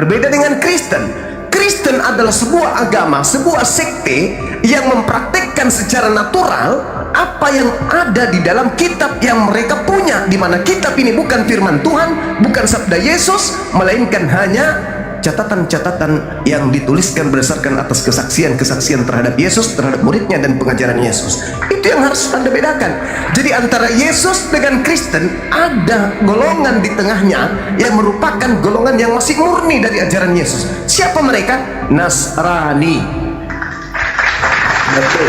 Berbeda dengan Kristen. Kristen adalah sebuah agama, sebuah sekte yang mempraktekkan secara natural apa yang ada di dalam kitab yang mereka punya, di mana kitab ini bukan firman Tuhan, bukan sabda Yesus, melainkan hanya catatan-catatan yang dituliskan berdasarkan atas kesaksian-kesaksian terhadap Yesus, terhadap muridnya, dan pengajaran Yesus. Itu yang harus Anda bedakan. Jadi antara Yesus dengan Kristen ada golongan di tengahnya yang merupakan golongan yang masih murni dari ajaran Yesus. Siapa mereka? Nasrani. Betul.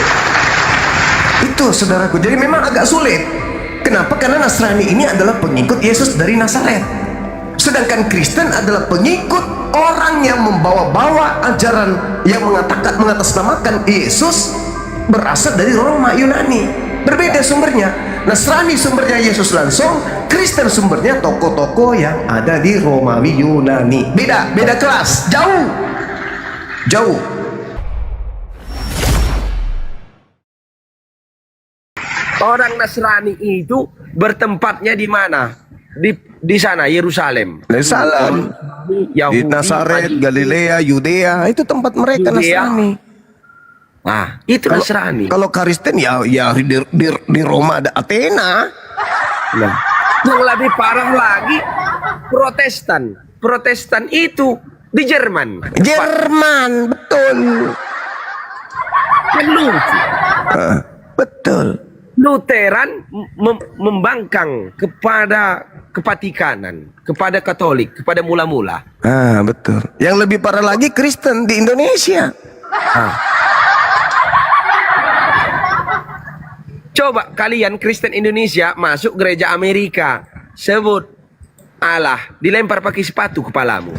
Itu saudaraku. Jadi memang agak sulit. Kenapa? Karena Nasrani ini adalah pengikut Yesus dari Nazaret. Sedangkan Kristen adalah pengikut orang yang membawa-bawa ajaran yang mengatakan mengatasnamakan Yesus berasal dari Roma Yunani. Berbeda sumbernya. Nasrani sumbernya Yesus langsung, Kristen sumbernya tokoh-tokoh yang ada di Romawi Yunani. Beda kelas, jauh. Orang Nasrani itu bertempatnya di mana? Di sana Yerusalem. Di Nazaret, Galilea, Yudea, itu tempat mereka Nasrani. Nah, itu Nasrani. Kalau Kristen ya di Roma ada Athena. Nah, yang lebih parah lagi Protestan. Protestan itu di Jerman. Betul. Kan lucu. Betul. Lutheran membangkang kepada kepatikanan, kepada Katolik, kepada mula-mula. Betul. Yang lebih parah lagi Kristen di Indonesia. Coba kalian Kristen Indonesia masuk gereja Amerika, sebut Allah, dilempar pakai sepatu kepalamu.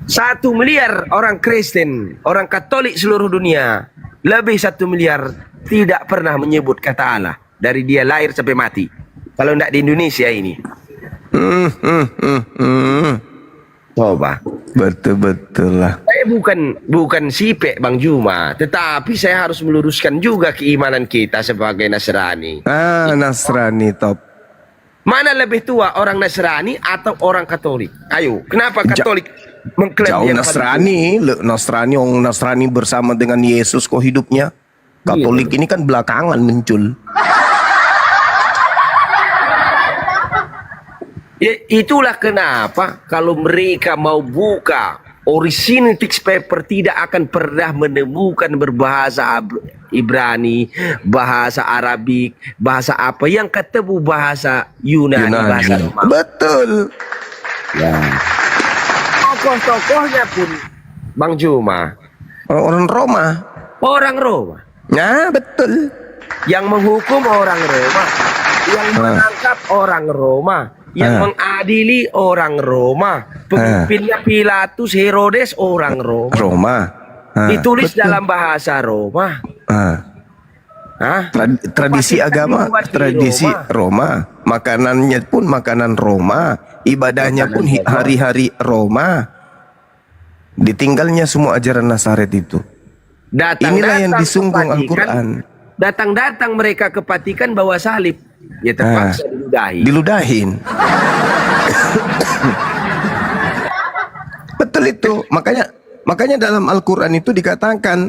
1 miliar orang Kristen, orang Katolik seluruh dunia, lebih 1 miliar tidak pernah menyebut kata Allah dari dia lahir sampai mati. Kalau tidak di Indonesia ini. Coba. Betul lah. Saya bukan sipek Bang Juma, tetapi saya harus meluruskan juga keimanan kita sebagai Nasrani. Nasrani top. Mana lebih tua, orang Nasrani atau orang Katolik? Ayo, kenapa Katolik mengklaim jauh Nasrani? Nasrani bersama dengan Yesus kok hidupnya. Katolik ini kan belakangan muncul. Ya, itulah kenapa kalau mereka mau buka original text paper tidak akan pernah menemukan berbahasa Ibrani, bahasa Arabik, bahasa apa yang ketemu bahasa Yunani. Bahasa Romawi. Betul. Ya. Tokoh-tokohnya pun Bang Juma orang Roma. Orang Roma. Ya betul. Yang menghukum orang Roma, yang menangkap orang Roma, yang mengadili orang Roma, pemimpinnya Pilatus, Herodes orang Roma. Ditulis betul. Dalam bahasa Roma. Tradisi agama, tradisi Roma. Makanannya pun makanan Roma, ibadahnya pun hari-hari Roma. Ditinggalnya semua ajaran Nazaret itu. Inilah yang disunggung Al-Quran. Datang-datang mereka ke Vatikan bawa salib, ya terpaksa diludahin. Betul itu. Makanya dalam Al-Quran itu dikatakan,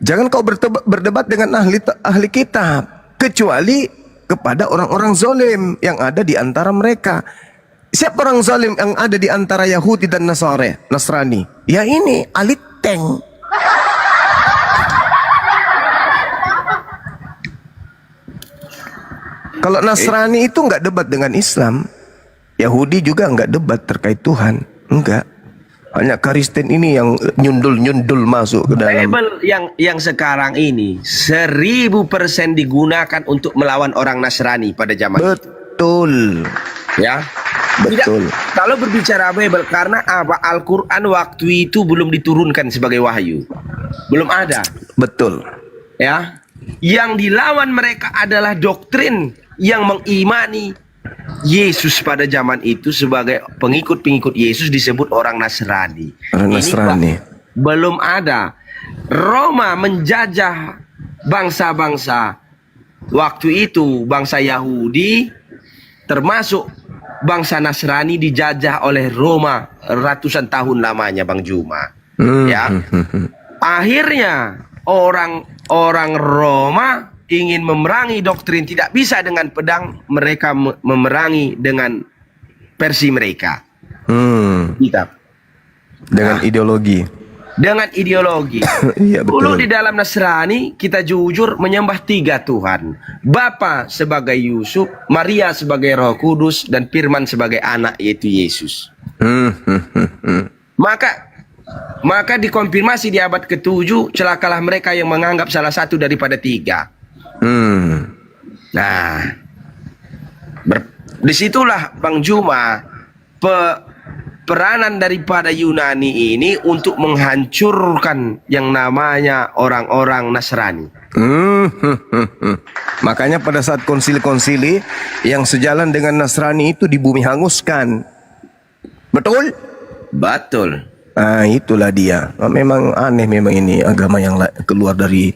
jangan kau berdebat dengan ahli kitab, kecuali kepada orang-orang zalim yang ada di antara mereka. Siapa orang zalim yang ada di antara Yahudi dan Nasrani? Ya ini, ahli tank. Kalau Nasrani itu nggak debat dengan Islam, Yahudi juga nggak debat terkait Tuhan, enggak. Hanya Kristen ini yang nyundul masuk ke dalam. Bible yang sekarang ini 1000% digunakan untuk melawan orang Nasrani pada zaman betul. Ya. Betul. Tidak, kalau berbicara Bible, karena apa? Al-Quran waktu itu belum diturunkan sebagai wahyu, belum ada. Betul. Ya. Yang dilawan mereka adalah doktrin yang mengimani Yesus pada zaman itu sebagai pengikut-pengikut Yesus disebut orang Nasrani. Orang Nasrani. Belum ada. Roma menjajah bangsa-bangsa. Waktu itu bangsa Yahudi termasuk bangsa Nasrani dijajah oleh Roma ratusan tahun lamanya, Bang Juma. Ya. Akhirnya orang Roma ingin memerangi doktrin, tidak bisa dengan pedang, mereka memerangi dengan versi mereka. Kitab. Dengan ideologi. Dengan ideologi. Iya, Dulu betul. di dalam Nasrani kita jujur menyembah 3 Tuhan. Bapa sebagai Yusuf, Maria sebagai Roh Kudus, dan Firman sebagai anak, yaitu Yesus. Maka dikonfirmasi di abad ke-7, celakalah mereka yang menganggap salah satu daripada 3. Nah, disitulah Bang Juma peranan daripada Yunani ini untuk menghancurkan yang namanya orang-orang Nasrani. Makanya pada saat konsili-konsili yang sejalan dengan Nasrani itu di bumi hanguskan. Betul? Betul. Ah, itulah dia. Memang aneh memang ini agama yang keluar dari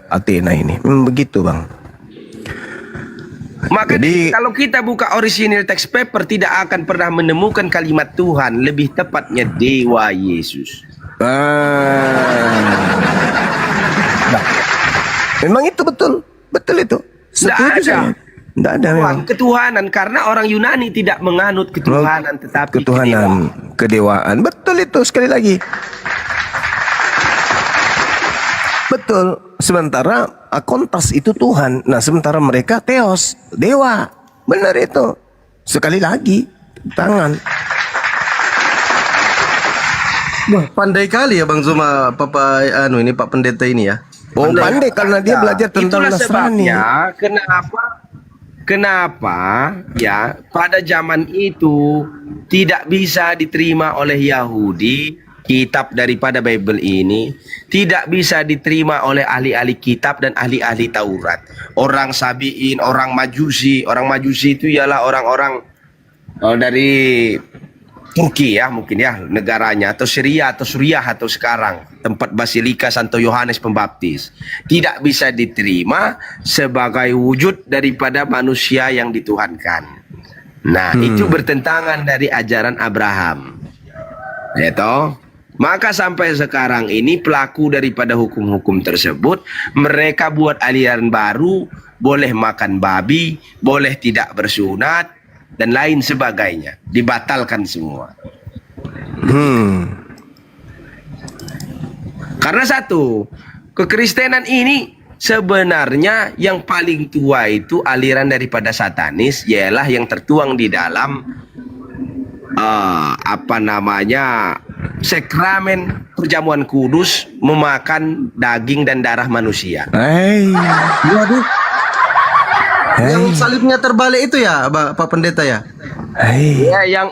Athena ini. Begitu, Bang. Maka Jadi- kalau kita buka original text paper tidak akan pernah menemukan kalimat Tuhan, lebih tepatnya Dewa Yesus. Nah, memang itu betul. Betul itu. Setuju ada. saya. Tidak ada memang. Ketuhanan, karena orang Yunani tidak menganut ketuhanan, tetapi Ketuhanan, kedewaan. Betul itu, sekali lagi. Betul. Sementara Akontas itu Tuhan. Nah, sementara mereka Theos, dewa. Benar itu. Sekali lagi, tangan. Wah, pandai kali ya Bang Zuma, Pak Pendeta ini ya. Oh, pandai karena dia belajar tentang Itulah Nasrani. sebabnya kenapa ya pada zaman itu tidak bisa diterima oleh Yahudi kitab daripada Bible ini, tidak bisa diterima oleh ahli-ahli kitab dan ahli-ahli Taurat. Orang Sabiin, orang Majusi itu ialah orang-orang dari Turki ya, mungkin ya negaranya, atau Syria atau Suriah atau sekarang tempat Basilika Santo Yohanes Pembaptis. Tidak bisa diterima sebagai wujud daripada manusia yang dituhankan. Nah, itu bertentangan dari ajaran Abraham. Ya toh? Maka sampai sekarang ini pelaku daripada hukum-hukum tersebut, mereka buat aliran baru, boleh makan babi, boleh tidak bersunat, dan lain sebagainya. Dibatalkan semua. Karena satu, kekristenan ini sebenarnya yang paling tua itu aliran daripada Satanis, ialah yang tertuang di dalam sakramen perjamuan kudus, memakan daging dan darah manusia. Waduh. Yang salibnya terbalik itu ya, Pak Pendeta ya? Ya,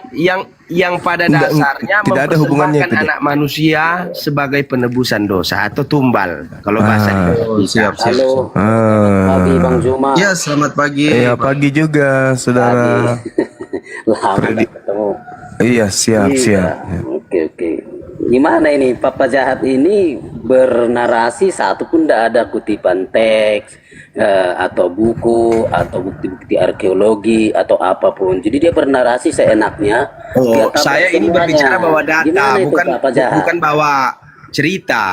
yang pada dasarnya tidak ada hubungannya mempersembahkan itu, anak manusia sebagai penebusan dosa atau tumbal kalau bahasa di Siap. Halo, pagi Bang Juma. Ya, selamat pagi. Iya, pagi juga, saudara. Lama Freddy. nggak ketemu. Iya, siap. Oke. Gimana ini Papa Jahat ini bernarasi satu pun tidak ada kutipan teks atau buku atau bukti-bukti arkeologi atau apapun. Jadi dia bernarasi seenaknya. Oh, Nggak tahu saya ini semuanya. berbicara bawa data, Gimana itu, Papa Jahat? bukan bawa cerita.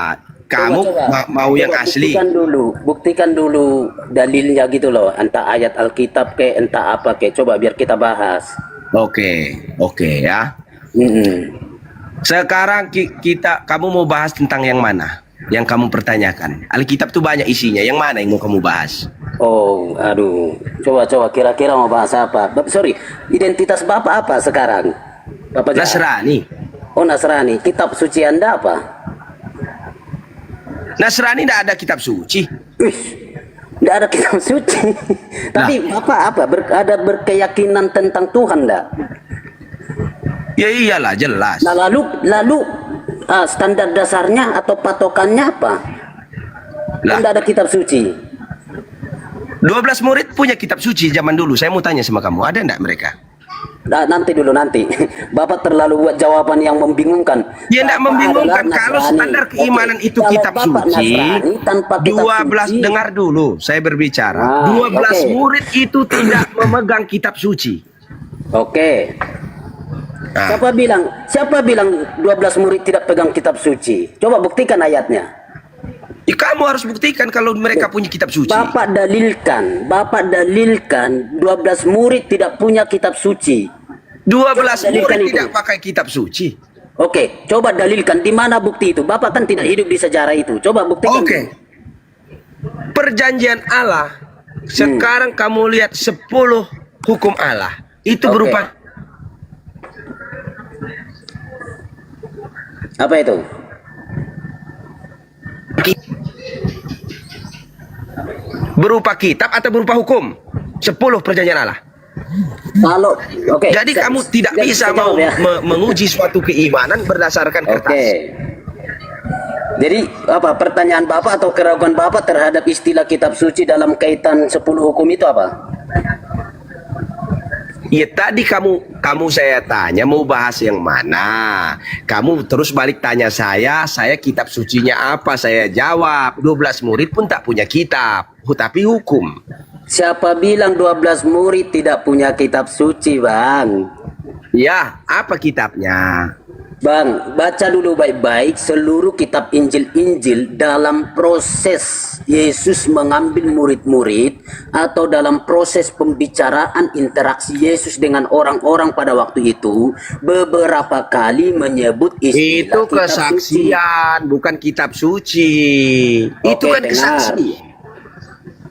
Kamu mau yang asli. Buktikan dulu dalilnya gitu loh. Entah ayat Alkitab ke, entah apa ke. Coba biar kita bahas. Oke ya. Sekarang kamu mau bahas tentang yang mana? Yang kamu pertanyakan. Alkitab tuh banyak isinya. Yang mana yang mau kamu bahas? Oh, aduh. Coba kira-kira mau bahas apa? Sorry, identitas Bapak apa sekarang? Bapak Jahat? Nasrani. Oh, Nasrani. Kitab suci Anda apa? Nasrani tidak ada kitab suci. Tidak ada kitab suci. Tapi Bapak apa? Ada berkeyakinan tentang Tuhan enggak? Ya iyalah, jelas. Nah, lalu standar dasarnya atau patokannya apa? Lah. Tidak ada kitab suci. 12 murid punya kitab suci zaman dulu. Saya mau tanya sama kamu, ada enggak mereka? Nah, nanti. Bapak terlalu buat jawaban yang membingungkan. Ya enggak Bapak membingungkan adalah kalau Nasrani. standar keimanan Oke, itu kalau kitab Bapak suci. Nasrani tanpa kitab 12 suci, dengar dulu, saya berbicara. 12 oke. murid itu tidak memegang kitab suci. Oke. Nah, Siapa bilang 12 murid tidak pegang kitab suci? Coba buktikan ayatnya. ya kamu harus buktikan kalau mereka punya kitab suci. Bapak dalilkan 12 murid tidak punya kitab suci. 12 dalilkan murid itu. tidak pakai kitab suci. Oke, coba dalilkan di mana bukti itu. Bapak kan tidak hidup di sejarah itu. Coba buktikan. Oke. Perjanjian Allah. Sekarang kamu lihat 10 hukum Allah. Itu Oke. berupa Apa itu? berupa kitab atau berupa hukum? 10 perjanjian Allah. Kalau oke. Jadi kamu tidak bisa saya jawab ya. menguji suatu keimanan berdasarkan kertas. Oke. Jadi apa pertanyaan Bapak atau keraguan Bapak terhadap istilah kitab suci dalam kaitan 10 hukum itu apa? Ya tadi kamu saya tanya mau bahas yang mana. Kamu terus balik tanya saya kitab sucinya apa? Saya jawab 12 murid pun tak punya kitab, tapi hukum. Siapa bilang 12 murid tidak punya kitab suci, Bang? Ya, apa kitabnya? Bang, baca dulu baik-baik seluruh kitab Injil-Injil dalam proses Yesus mengambil murid-murid atau dalam proses pembicaraan interaksi Yesus dengan orang-orang pada waktu itu beberapa kali menyebut istilah Itu kitab suci. kesaksian, bukan kitab suci. Itu Oke, kan dengar. kesaksian.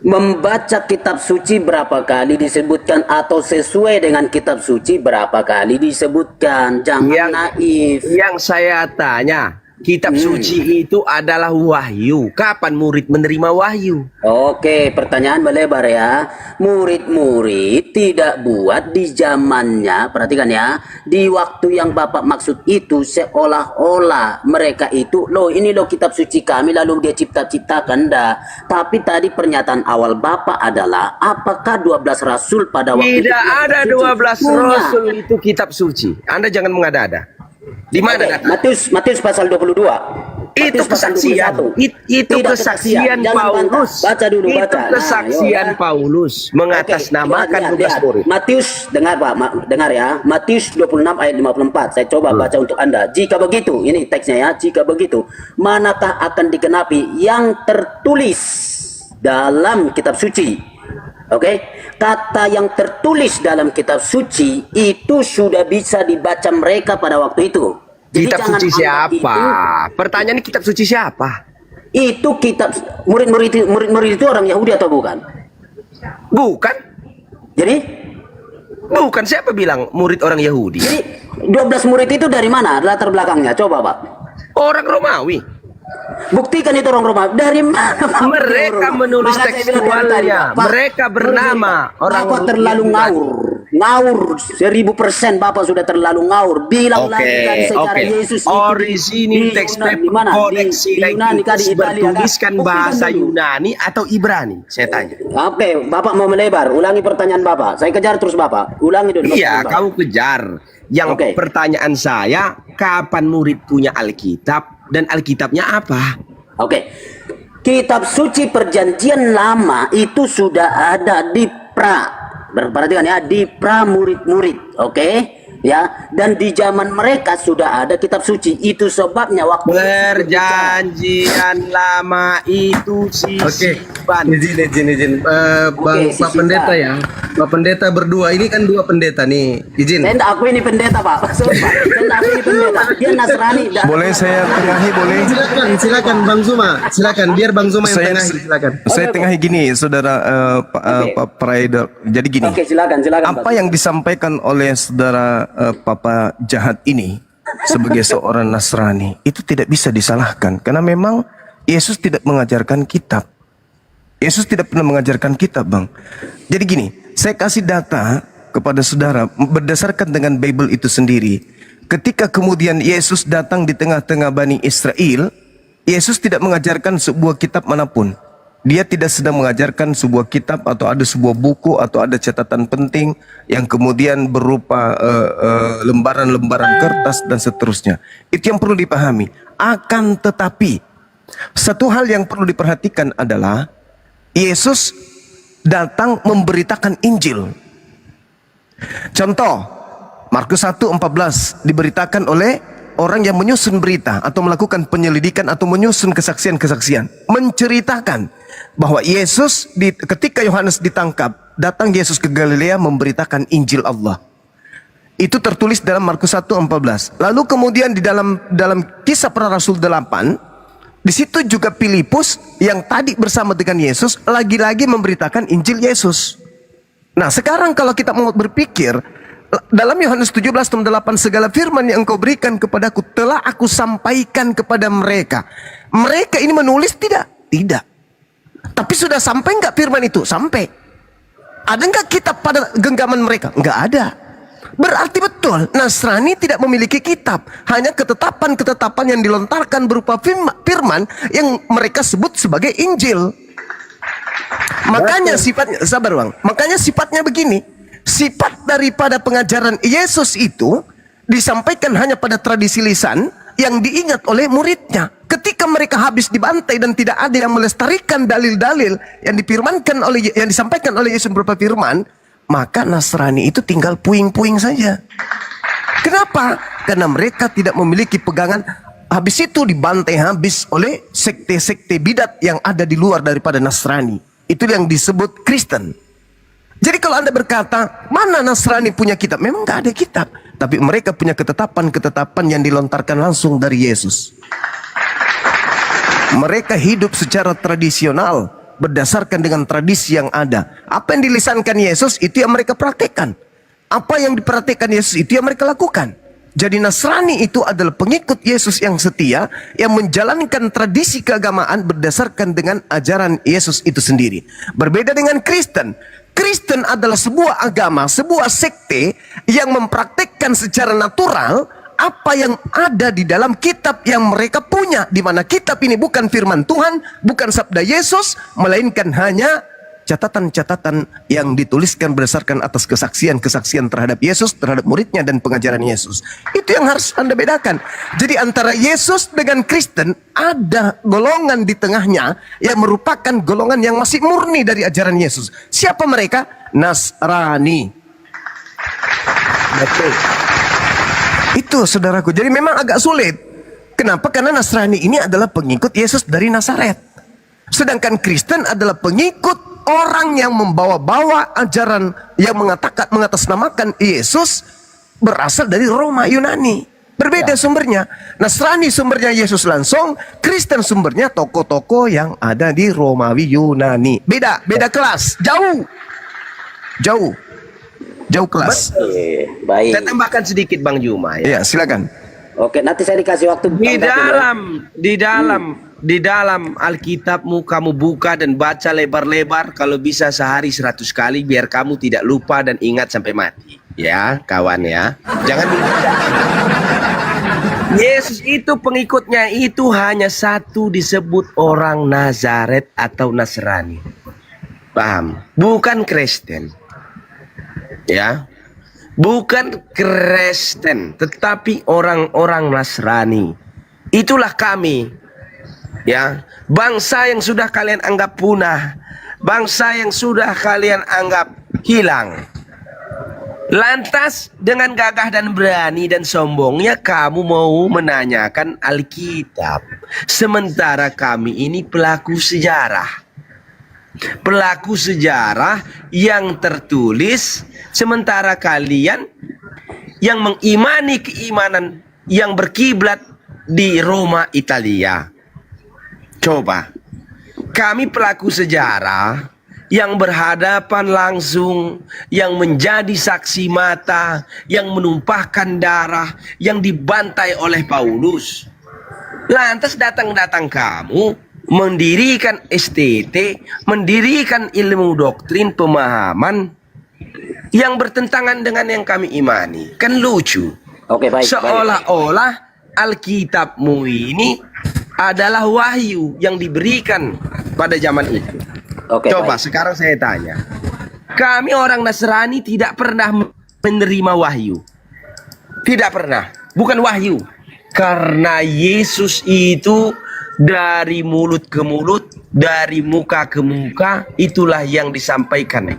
Membaca kitab suci berapa kali disebutkan atau sesuai dengan kitab suci berapa kali disebutkan. Jangan naif. Yang saya tanya, kitab suci itu adalah wahyu. Kapan murid menerima wahyu? Oke, pertanyaan melebar ya. Murid-murid tidak buat di zamannya, perhatikan ya, di waktu yang Bapak maksud itu seolah-olah mereka itu, loh ini loh kitab suci kami lalu dia cipta-ciptakan, enggak. Tapi tadi pernyataan awal Bapak adalah, apakah 12 rasul pada waktu itu Tidak ada 12 Punya. rasul itu kitab suci. Anda jangan mengada-ada. Di mana Oke, data? Matius pasal 22. Itu Matius pasal kesaksian. 21. Itu Tidak kesaksian Jangan bantah. Paulus. Baca dulu, Itu baca. kesaksian Nah, Paulus mengatasnamakan Oke, 12 murid. Matius, dengar Pak, dengar ya. Matius 26 ayat 54. Saya coba baca untuk Anda. Jika begitu, ini teksnya ya. Jika begitu, manakah akan digenapi yang tertulis dalam kitab suci? Oke, kata yang tertulis dalam kitab suci itu sudah bisa dibaca mereka pada waktu itu. Jadi Kitab jangan suci anggap siapa? Pertanyaan ini kitab suci siapa? Itu kitab murid-murid itu orang Yahudi atau bukan? Bukan. Jadi Bukan, siapa bilang murid orang Yahudi? Jadi 12 murid itu dari mana latar belakangnya? Coba Pak. Orang Romawi. Buktikan itu orang Roma. Dari mana Pak? Mereka menulis Maka saya bilang dari tadi, tekstualnya. Pak. Mereka bernama orang Bapak terlalu ngawur. Ngawur 1000% Bapak sudah terlalu ngawur. Bilang lagi kan secara Yesus itu Original teks di mana? Codex Di Yunani kah, di Italia kah? bertuliskan Buktikan bahasa dulu. Yunani atau Ibrani? Saya tanya. Oke, Bapak mau melebar. Ulangi pertanyaan Bapak. Saya kejar terus Bapak. Ulangi dulu. Iya, pertanyaan Bapak. kamu kejar. Yang Oke. pertanyaan saya, kapan murid punya Alkitab dan Alkitabnya apa? Oke. Kitab suci perjanjian lama itu sudah ada di perhatikan ya, di murid-murid, oke? Ya, dan di zaman mereka sudah ada kitab suci. Itu sebabnya waktu Perjanjian lama itu Oke, sisipan. izin. Bang, Oke, Pak Pendeta ya. Pak Pendeta berdua, ini kan dua pendeta nih. Izin. saya enggak aku ini pendeta, Pak. Sorry, Pak. Saya enggak aku ini pendeta. Dia Nasrani. Boleh saya tengahi, boleh? Silakan Bang Zuma. Silakan, biar Bang Zuma yang Saya tengahi, silakan. saya Oke, tengahi gini, saudara Oke. Pak Praider. Jadi gini. Oke, silakan Apa Pak. yang disampaikan oleh saudara Papa Jahat ini sebagai seorang Nasrani itu tidak bisa disalahkan karena memang Yesus tidak mengajarkan kitab. Yesus tidak pernah mengajarkan kitab, Bang. Jadi gini, saya kasih data kepada saudara berdasarkan dengan Bible itu sendiri. Ketika kemudian Yesus datang di tengah-tengah Bani Israel, Yesus tidak mengajarkan sebuah kitab manapun. Dia tidak sedang mengajarkan sebuah kitab atau ada sebuah buku atau ada catatan penting yang kemudian berupa lembaran-lembaran kertas dan seterusnya. Itu yang perlu dipahami. Akan tetapi, satu hal yang perlu diperhatikan adalah Yesus datang memberitakan Injil. Contoh, Markus 1:14 diberitakan oleh orang yang menyusun berita atau melakukan penyelidikan atau menyusun kesaksian-kesaksian, menceritakan bahwa Yesus ketika Yohanes ditangkap, datang Yesus ke Galilea memberitakan Injil Allah. Itu tertulis dalam Markus 1:14. Lalu kemudian di dalam Kisah Para Rasul 8, di situ juga Filipus yang tadi bersama dengan Yesus lagi-lagi memberitakan Injil Yesus. Nah, sekarang kalau kita mau berpikir dalam Yohanes 17:8, segala firman yang engkau berikan kepadaku telah aku sampaikan kepada mereka. Mereka ini menulis tidak? Tidak. Tapi sudah sampai enggak firman itu? Sampai. Ada enggak kitab pada genggaman mereka? Enggak ada. Berarti betul, Nasrani tidak memiliki kitab. Hanya ketetapan-ketetapan yang dilontarkan berupa firman yang mereka sebut sebagai Injil. Makanya sifatnya, sabar bang, makanya sifatnya begini. Sifat daripada pengajaran Yesus itu disampaikan hanya pada tradisi lisan yang diingat oleh muridnya. Ketika mereka habis dibantai dan tidak ada yang melestarikan dalil-dalil yang yang disampaikan oleh Yesus berupa firman, maka Nasrani itu tinggal puing-puing saja. Kenapa? Karena mereka tidak memiliki pegangan. Habis itu dibantai habis oleh sekte-sekte bidat yang ada di luar daripada Nasrani. Itu yang disebut Kristen. Jadi kalau Anda berkata, mana Nasrani punya kitab? Memang nggak ada kitab. Tapi mereka punya ketetapan-ketetapan yang dilontarkan langsung dari Yesus. Mereka hidup secara tradisional, berdasarkan dengan tradisi yang ada. Apa yang dilisankan Yesus, itu yang mereka praktekkan. Apa yang diperhatikan Yesus, itu yang mereka lakukan. Jadi Nasrani itu adalah pengikut Yesus yang setia, yang menjalankan tradisi keagamaan berdasarkan dengan ajaran Yesus itu sendiri. Berbeda dengan Kristen. Kristen adalah sebuah agama, sebuah sekte yang mempraktekkan secara natural apa yang ada di dalam kitab yang mereka punya, di mana kitab ini bukan firman Tuhan, bukan sabda Yesus, melainkan hanya catatan-catatan yang dituliskan berdasarkan atas kesaksian-kesaksian terhadap Yesus, terhadap muridnya dan pengajaran Yesus. Itu yang harus Anda bedakan. Jadi antara Yesus dengan Kristen ada golongan di tengahnya yang merupakan golongan yang masih murni dari ajaran Yesus. Siapa mereka? Nasrani. Betul. Itu saudaraku. Jadi memang agak sulit. Kenapa? Karena Nasrani ini adalah pengikut Yesus dari Nazaret. Sedangkan Kristen adalah pengikut orang yang membawa-bawa ajaran yang mengatasnamakan Yesus berasal dari Roma Yunani. Berbeda sumbernya. Nasrani sumbernya Yesus langsung, Kristen sumbernya tokoh-tokoh yang ada di Romawi Yunani. Beda kelas, jauh kelas. Baik. Saya tambahkan sedikit Bang Juma ya. Ya, silakan. Oke, nanti saya dikasih waktu. Di dalam Alkitabmu kamu buka dan baca lebar-lebar, kalau bisa sehari 100 kali biar kamu tidak lupa dan ingat sampai mati. Ya, kawan ya. Jangan Yesus itu pengikutnya itu hanya satu, disebut orang Nazaret atau Nasrani. Paham? Bukan Kristen. Ya. Bukan Kristen, tetapi orang-orang Nasrani. Itulah kami. Ya, bangsa yang sudah kalian anggap punah, bangsa yang sudah kalian anggap hilang. Lantas dengan gagah dan berani dan sombongnya kamu mau menanyakan Alkitab, sementara kami ini pelaku sejarah. Pelaku sejarah yang tertulis, sementara kalian yang mengimani keimanan yang berkiblat di Roma Italia. Coba, kami pelaku sejarah yang berhadapan langsung, yang menjadi saksi mata, yang menumpahkan darah, yang dibantai oleh Paulus. Lantas datang kamu mendirikan STT, mendirikan ilmu doktrin pemahaman yang bertentangan dengan yang kami imani. Kan lucu. Oke, baik. Seolah-olah Alkitabmu ini adalah wahyu yang diberikan pada zaman itu. Oke, coba baik. Sekarang saya tanya. Kami orang Nasrani tidak pernah menerima wahyu. Tidak pernah. Bukan wahyu. Karena Yesus itu dari mulut ke mulut, dari muka ke muka, itulah yang disampaikan.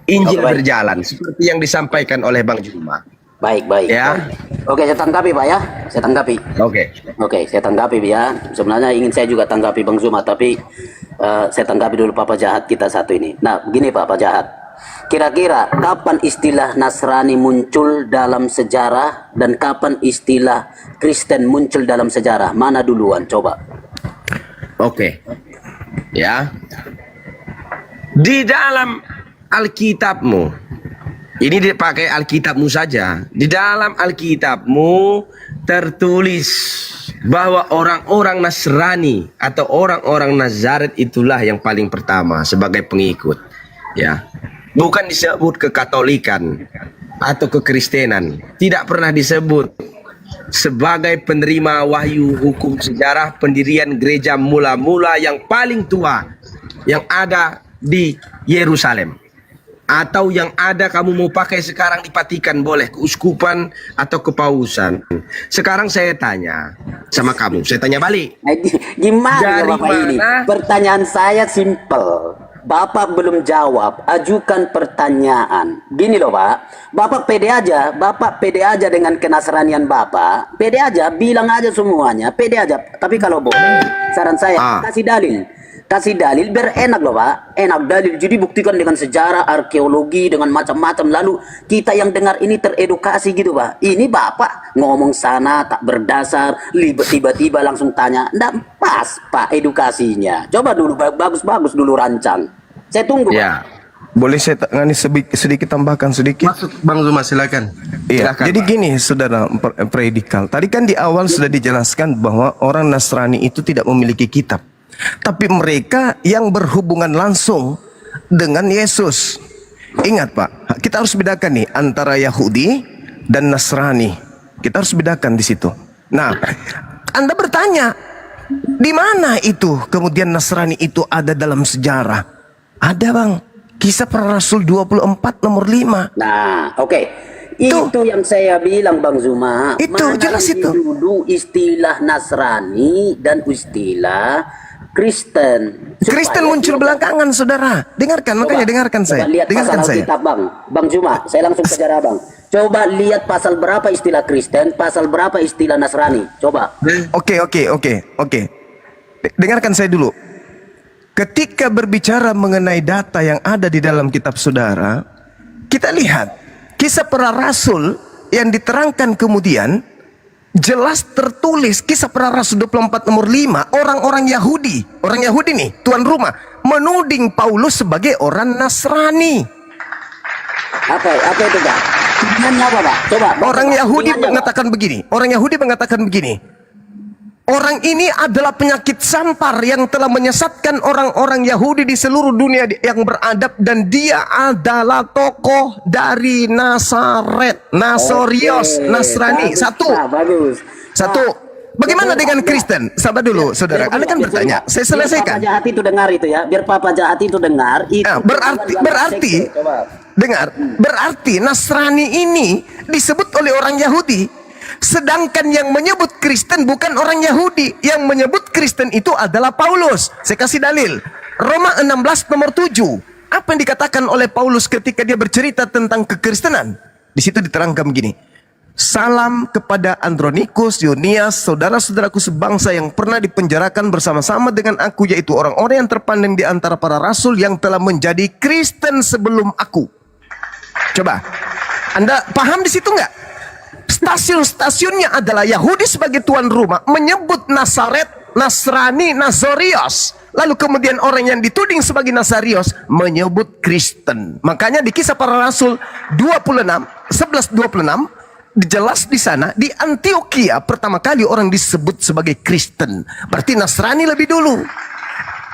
Injil Oke, baik. berjalan seperti yang disampaikan oleh Bang Juma. Baik, baik. Ya. Oke, saya tanggapi Pak ya. Saya tanggapi. Oke, saya tanggapi ya. Sebenarnya ingin saya juga tanggapi Bang Zuma, tapi saya tanggapi dulu Papa Jahat kita satu ini. Nah, begini Papa Jahat. Kira-kira kapan istilah Nasrani muncul dalam sejarah dan kapan istilah Kristen muncul dalam sejarah? Mana duluan? Coba. Oke. Ya. Di dalam Alkitabmu, ini dipakai Alkitabmu saja. Di dalam Alkitabmu tertulis bahwa orang-orang Nasrani atau orang-orang Nazaret itulah yang paling pertama sebagai pengikut. Ya. Bukan disebut kekatolikan atau kekristenan. Tidak pernah disebut sebagai penerima wahyu hukum sejarah pendirian gereja mula-mula yang paling tua yang ada di Yerusalem. Atau yang ada kamu mau pakai sekarang di Vatikan boleh, keuskupan atau kepausan. Sekarang saya tanya sama kamu, saya tanya balik. Gimana Dari Bapak ini? mana? Pertanyaan saya simple. Bapak belum jawab, ajukan pertanyaan. Gini loh Pak, Bapak pede aja dengan kenasranian Bapak. Pede aja, bilang aja semuanya, pede aja. Tapi kalau boleh, saran saya, kasih dalil. Kasih dalil biar enak loh Pak. Enak dalil, jadi buktikan dengan sejarah, arkeologi, dengan macam-macam. Lalu kita yang dengar ini teredukasi gitu Pak. Ini Bapak ngomong sana tak berdasar, tiba-tiba langsung tanya. Nggak pas Pak edukasinya. Coba dulu, bagus-bagus dulu rancang. Saya tunggu Pak. Ya. Boleh saya tangani sedikit tambahkan sedikit? Masuk Bang Zuma, silakan. Iya, Silakan, jadi Pak. gini saudara predikal. Tadi kan di awal sudah dijelaskan bahwa orang Nasrani itu tidak memiliki kitab. Tapi mereka yang berhubungan langsung dengan Yesus. Ingat Pak, kita harus bedakan nih antara Yahudi dan Nasrani. Kita harus bedakan di situ. Nah, Anda bertanya, di mana itu kemudian Nasrani itu ada dalam sejarah? Ada Bang, Kisah Para Rasul 24 nomor 5. Nah, oke. Itu yang saya bilang Bang Zuma. Itu, Mana jelas itu. dulu istilah Nasrani dan istilah Kristen. Kristen muncul belakangan saudara. Dengarkan, makanya dengarkan saya. Lihat Dengarkan pasal saya. Alkitab Bang Zuma, saya langsung kejar Abang. Coba lihat pasal berapa istilah Kristen, pasal berapa istilah Nasrani. Coba. Oke. Dengarkan saya dulu. Ketika berbicara mengenai data yang ada di dalam kitab saudara, kita lihat Kisah Para Rasul yang diterangkan kemudian jelas tertulis Kisah Para Rasul 24 nomor 5. Orang-orang Yahudi nih, tuan rumah, menuding Paulus sebagai orang Nasrani. Apa itu Pak? Tujuannya apa Pak? Coba. Orang Yahudi Tujuannya, Pak. mengatakan begini. Orang ini adalah penyakit sampar yang telah menyesatkan orang-orang Yahudi di seluruh dunia yang beradab, dan dia adalah tokoh dari Nazaret, Nasorios, Oke, Nasrani. bagus, Satu. Pak, bagus. Satu. Bagaimana dengan Kristen? Sabar dulu, saudara. Anda kan bertanya. Saya selesaikan. Biar Papa Jahat itu dengar itu ya. Biar Papa Jahat itu dengar. Itu Berarti dengar. Berarti Nasrani ini disebut oleh orang Yahudi. Sedangkan yang menyebut Kristen bukan orang Yahudi. Yang menyebut Kristen itu adalah Paulus. Saya kasih dalil. Roma 16 nomor 7. Apa yang dikatakan oleh Paulus ketika dia bercerita tentang kekristenan? Di situ diterangkan begini. Salam kepada Andronikus, Yunias, saudara-saudaraku sebangsa yang pernah dipenjarakan bersama-sama dengan aku, yaitu orang-orang yang terpandang di antara para rasul yang telah menjadi Kristen sebelum aku. Coba, Anda paham di situ nggak? Stasiun-stasiunnya adalah Yahudi sebagai tuan rumah menyebut Nazaret, Nasrani, Nazorios. Lalu kemudian orang yang dituding sebagai Nazarios menyebut Kristen. Makanya di Kisah Para Rasul 11:26 jelas di sana, di Antioquia pertama kali orang disebut sebagai Kristen. Berarti Nasrani lebih dulu.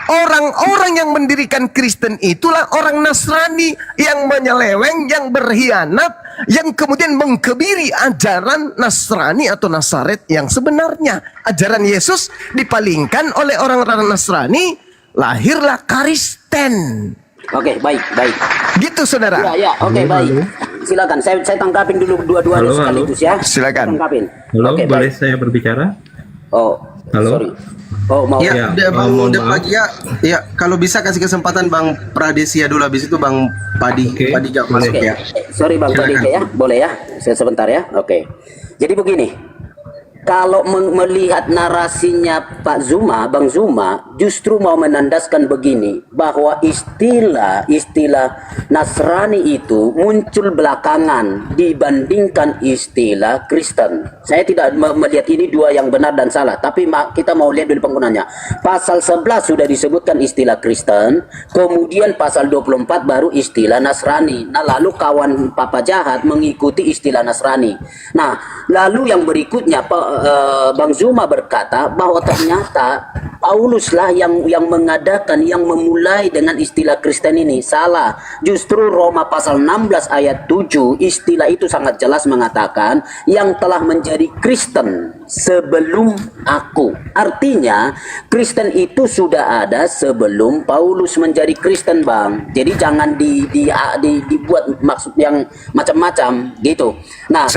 Orang-orang yang mendirikan Kristen itulah orang Nasrani yang menyeleweng, yang berkhianat, yang kemudian mengkebiri ajaran Nasrani atau Nazaret yang sebenarnya. Ajaran Yesus dipalingkan oleh orang-orang Nasrani, lahirlah Kristen. Oke, baik. Gitu saudara. Ya, oke, baik. Silakan, saya tangkapin dulu dua-duanya sekaligus ya. Silakan. Saya tangkapin. Halo, Oke, boleh baik. saya berbicara? Oh, Halo? sorry. Oh, mau. Ya, Ya, Bang mohon Pagi ya. Ya, kalau bisa kasih kesempatan Bang Pradesia dulu, habis itu Bang Padi. Oke, Padi gak boleh. masuk ya. Sorry Bang Silakan. Padike ya, boleh ya? Sebentar ya. Oke. Jadi begini, kalau melihat narasinya Pak Zuma, Bang Zuma, justru mau menandaskan begini, bahwa istilah Nasrani itu muncul belakangan dibandingkan istilah Kristen. Saya tidak melihat ini dua yang benar dan salah, tapi kita mau lihat dulu penggunanya. Pasal 11 sudah disebutkan istilah Kristen, kemudian pasal 24 baru istilah Nasrani. Nah, lalu kawan Papa Jahat mengikuti istilah Nasrani. Nah, lalu yang berikutnya Bang Zuma berkata bahwa ternyata Pauluslah yang mengadakan, yang memulai dengan istilah Kristen ini. Salah. Justru Roma pasal 16 ayat 7 istilah itu sangat jelas mengatakan yang telah menjadi Kristen sebelum aku. Artinya Kristen itu sudah ada sebelum Paulus menjadi Kristen, Bang. Jadi jangan dibuat maksud yang macam-macam gitu. Nah,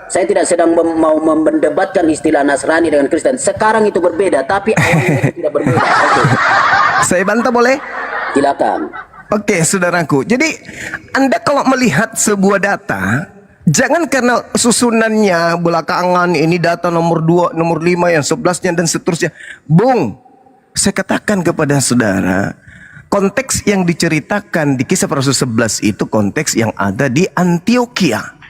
saya tidak sedang mau mendebatkan istilah Nasrani dengan Kristen. Sekarang itu berbeda, tapi awalnya itu tidak berbeda. Oke. Saya bantah boleh? Silakan. Oke, saudaraku. Jadi, Anda kalau melihat sebuah data, jangan karena susunannya belakangan ini data nomor 2, nomor 5, yang 11-nya dan seterusnya. Bung, saya katakan kepada saudara, konteks yang diceritakan di Kisah Para Rasul 11 itu konteks yang ada di Antioquia.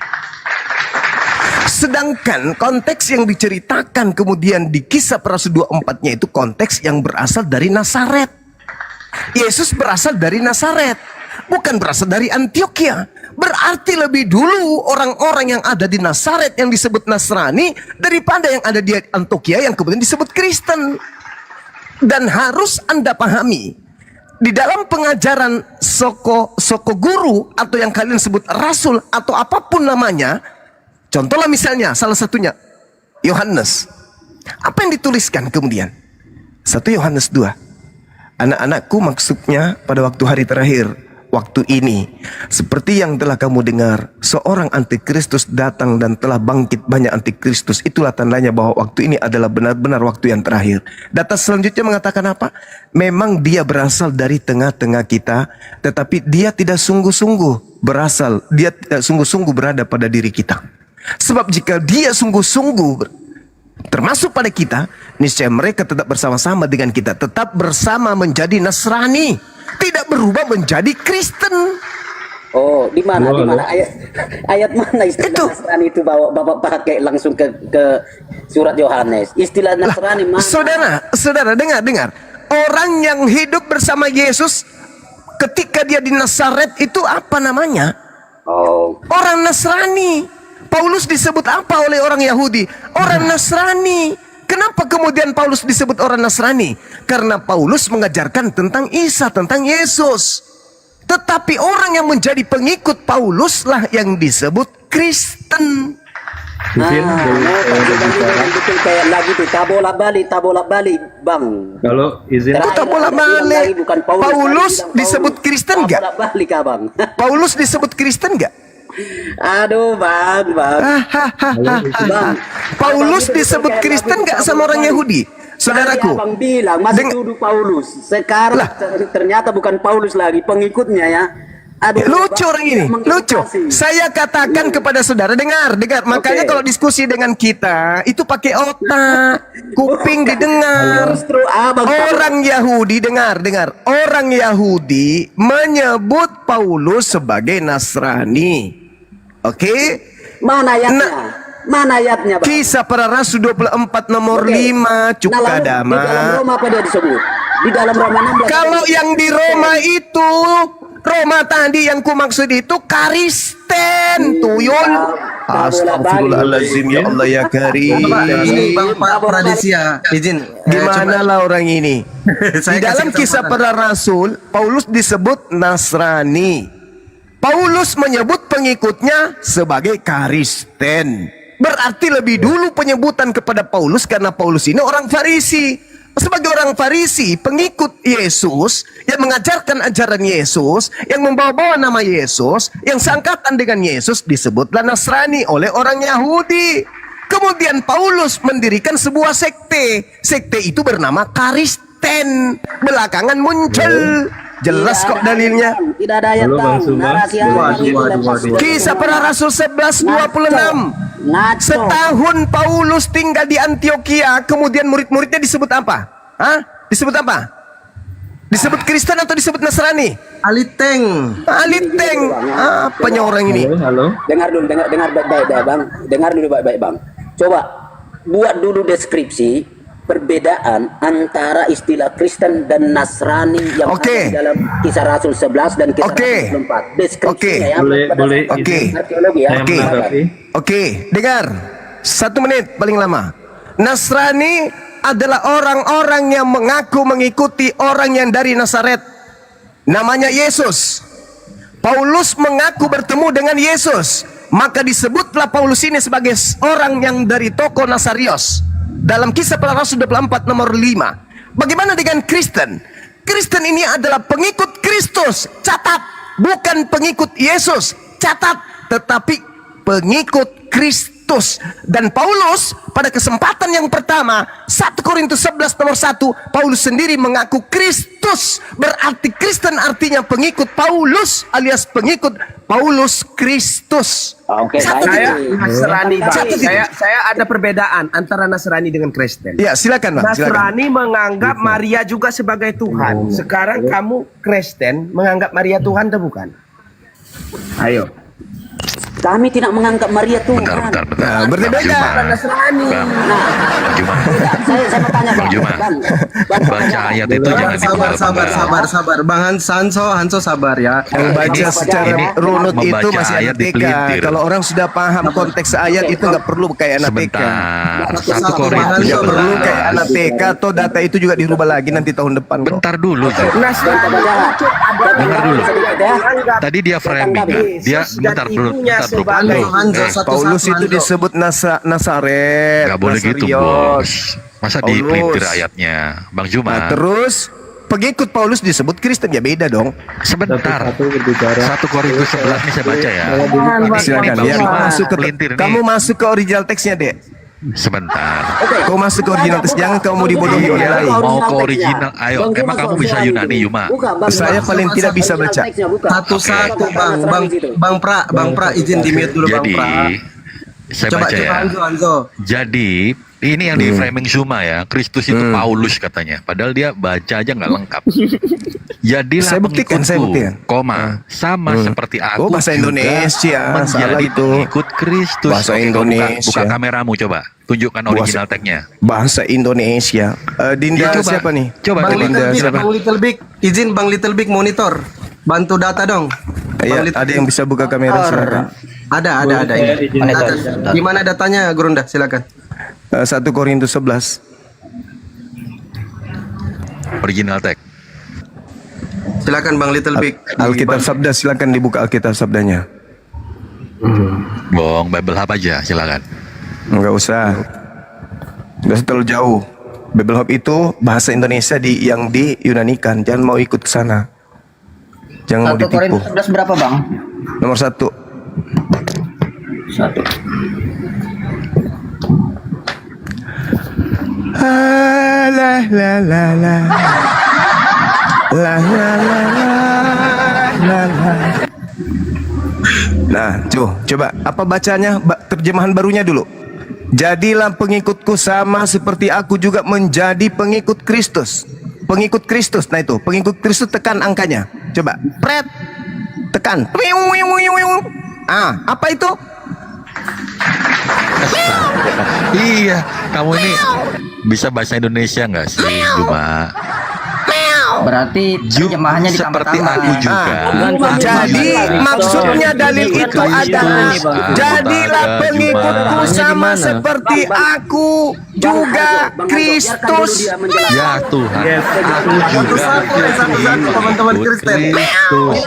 Sedangkan konteks yang diceritakan kemudian di Kisah Para Rasul 24-nya itu konteks yang berasal dari Nazaret. Yesus berasal dari Nazaret, bukan berasal dari Antioquia. Berarti lebih dulu orang-orang yang ada di Nazaret yang disebut Nasrani daripada yang ada di Antioquia yang kemudian disebut Kristen. Dan harus Anda pahami, di dalam pengajaran soko guru atau yang kalian sebut rasul atau apapun namanya, contohlah misalnya salah satunya Yohanes. Apa yang dituliskan kemudian? 1 Yohanes 2. Anak-anakku, maksudnya pada waktu hari terakhir, waktu ini, seperti yang telah kamu dengar, seorang antikristus datang dan telah bangkit banyak antikristus. Itulah tandanya bahwa waktu ini adalah benar-benar waktu yang terakhir. Data selanjutnya mengatakan apa? Memang dia berasal dari tengah-tengah kita, tetapi dia tidak sungguh-sungguh berada pada diri kita. Sebab jika dia sungguh-sungguh termasuk pada kita, niscaya mereka tetap bersama-sama dengan kita, tetap bersama menjadi Nasrani, tidak berubah menjadi Kristen. Oh, di mana? Di mana ayat mana istilah Itu. Nasrani itu Bapak pakai langsung ke surat Yohanes. Istilah Nasrani mana? Saudara dengar. Orang yang hidup bersama Yesus ketika dia di Nazaret itu apa namanya? Oh, Orang Nasrani. Paulus disebut apa oleh orang Yahudi? Orang Nasrani. Kenapa kemudian Paulus disebut orang Nasrani? Karena Paulus mengajarkan tentang Isa, tentang Yesus. Tetapi orang yang menjadi pengikut Paulus lah yang disebut Kristen. Mungkin betul kayak lagi tuh tabola bali, Bang. kalau izin Kok tak bola balik? Paulus disebut Kristen nggak? Tabola balik, Bang. Paulus disebut Kristen nggak? Aduh, Bang. Bang. Paulus disebut Kristen nggak sama orang Yahudi? Saudaraku, Bang bilang masih tuduh Paulus. Sekarang ternyata bukan Paulus lagi pengikutnya ya. Aduh, lucu Bang, orang ini, lucu. Saya katakan kepada saudara, dengar. Makanya Oke. kalau diskusi dengan kita, itu pakai otak, kuping didengar. Justru Orang Yahudi, dengar. Orang Yahudi menyebut Paulus sebagai Nasrani. Oke? mana ayatnya? Mana ayatnya, Bang? Kisah Para Rasul 24 nomor Oke. 5, Nah, lalu di dalam Cukadama. Roma apa dia disebut? Di dalam Roma 16. Kalau yang di Roma itu, Roma tadi yang kumaksud itu Karisten, tuyul. Astagfirullahaladzim, ya Allah ya Karim. Pak, ini Bang Pradesia, izin. Gimana lah orang ini? Di Saya dalam kasih Kisah kesempatan. Para Rasul, Paulus disebut Nasrani. Paulus menyebut pengikutnya sebagai Kristen. Berarti lebih dulu penyebutan kepada Paulus karena Paulus ini orang Farisi. Sebagai orang Farisi, pengikut Yesus yang mengajarkan ajaran Yesus, yang membawa-bawa nama Yesus, yang seangkatan dengan Yesus disebutlah Nasrani oleh orang Yahudi. Kemudian Paulus mendirikan sebuah sekte. Sekte itu bernama Kristen. Belakangan muncul. Jelas kok dalilnya. Tidak ada ayat bang. Narasi Kisah Para Rasul 11:26. Ngaco. Setahun Paulus tinggal di Antioquia, kemudian murid-muridnya disebut apa? Hah? Disebut apa? Disebut Kristen atau disebut Nasrani? Aliteng. Aliteng. Apanya orang ini? Dengar dulu, dengar baik-baik bang. Dengar dulu baik-baik bang. Coba buat dulu deskripsi perbedaan antara istilah Kristen dan Nasrani yang ada Oke. di dalam Kisah Rasul 11 dan Kisah Oke. Rasul 4. Deskripsinya Oke. ya. Boleh Oke. Arkeologi ya. Saya menanggapi. Oke, dengar. 1 menit paling lama. Nasrani adalah orang-orang yang mengaku mengikuti orang yang dari Nazaret. Namanya Yesus. Paulus mengaku bertemu dengan Yesus. Maka disebutlah Paulus ini sebagai orang yang dari toko Nasarios. Dalam Kisah Para Rasul 24 nomor 5. Bagaimana dengan Kristen? Kristen ini adalah pengikut Kristus. Catat, bukan pengikut Yesus. Catat, tetapi pengikut Kristus. Dan Paulus pada kesempatan yang pertama 1 Korintus 11 nomor 1, Paulus sendiri mengaku Kristus. Berarti Kristen artinya pengikut Paulus alias pengikut Paulus Kristus. Oke, Catat baik. itu. Nasrani, Bang. Catat itu. Saya ada perbedaan antara Nasrani dengan Kristen. Ya, silakan Bang, silakan. Nasrani menganggap Maria juga sebagai Tuhan. Sekarang kamu Kristen menganggap Maria Tuhan atau bukan? Ayo. Kami tidak menganggap Maria Tuhan. Nah, berbeda. Nasrani. Saya mau tanya bang. Juma. Baca ayat itu jangan Sabar. Bang Hanso sabar ya. Yang baca secara ini runut itu membaca masih ayat anak TK. dipelintir. Kalau orang sudah paham konteks ayat itu nggak perlu kayak anak TK. Sebentar. 1 Korintus Tidak perlu 11. kayak anak TK atau data itu juga dirubah lagi nanti tahun depan kok. Bentar dulu tuh. Nasrani Dengar dulu. menganggap Tadi dia framing kan. Dia Yesus bentar dan dulu. ibunya Bentar bro. sebagai Hanzo, satu-satu, Paulus itu Hanzo. disebut Nazaret. Gak boleh gitu Nasarios. bos. Masa Paulus. dipelintir ayatnya, Bang Nah, Juma. terus pengikut Paulus disebut Kristen, ya beda dong. Sebentar. 1 Korintus 11 nih saya baca ya. Silakan. Bang Ya, Juma masuk ke pelintir nih. kamu masuk ke original teksnya, Dek. Sebentar. Kau masuk ke original teks, jangan kamu dibodohi oleh lain. Mau ke original, ayo. Emang kamu bisa Yunani, Yuma? Saya paling tidak bisa baca. Satu-satu Bang Pra izin di mute dulu Bang Jadi, Pra. saya Coba baca ya. Hanzo. Jadi ini yang di framing Zuma ya, Kristus itu Paulus katanya. Padahal dia baca aja nggak lengkap. Jadilah Saya buktikan, saya buktikan. koma, sama seperti aku Oh, bahasa juga Indonesia, salah menjadi itu. pengikut Kristus. Bahasa Oke, Indonesia. Buka kameramu coba, tunjukkan original tagnya. Bahasa Indonesia. Dinda Ya, coba. siapa nih? Coba, Bang coba. Dinda siapa? Little Big, izin Bang Little Big monitor. Bantu data dong. Ya, ada yang bisa buka kamera silakan. Ada. Ini. Gimana datanya, Gurunda? Silakan. 1 Korintus 11. Original tag. Silakan Bang Little Big. Alkitab Sabda, silakan dibuka Alkitab Sabdanya. Bong, Bible Hub aja, silakan. Enggak usah. Enggak terlalu jauh. Bible Hub itu bahasa Indonesia yang diyunanikan. Jangan mau ikut ke sana. Jangan mau 1 ditipu. Korintus 11 berapa bang? Nomor 1. 1. La la la la. La la la la la. Nah, coba apa bacanya? Terjemahan barunya dulu. Jadilah pengikutku sama seperti aku juga menjadi pengikut Kristus. Pengikut Kristus. Nah itu, pengikut Kristus, tekan angkanya. Coba, pret. Tekan. Apa itu? Iya, kamu ini bisa bahasa Indonesia nggak sih, Juma? Berarti terjemahannya Seperti ditambah-tambah. aku juga. Jadi maksudnya dalil itu adalah jadilah pengikutku sama seperti aku juga Kristus. Ya Tuhan, aku juga Satu-satu, teman-teman Kristen. Kristus.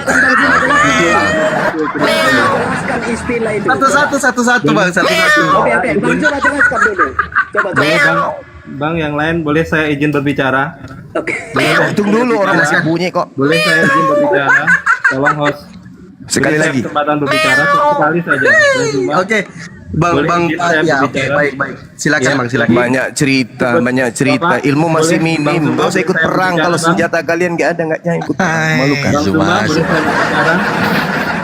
Satu-satu Bang, satu-satu. Bang, yang lain boleh saya izin berbicara? Tunggu dulu, orang masih bunyi kok. Boleh saya izin berbicara? Tolong host. Sekali Beri saya lagi. kesempatan berbicara sekali saja. Bang Juma. Oke. Boleh Bang izin saya ya, oke, berbicara? baik. Silakan Ya. Bang, silakan. Banyak cerita. Bapak, Ilmu masih boleh Bang minim. Zuma Gak usah ikut saya perang berbicara, kalau Bang? senjata kalian gak ada, gak ikut perang. Hai. Malukan. Bang Zuma, Zuma, boleh saya berbicara?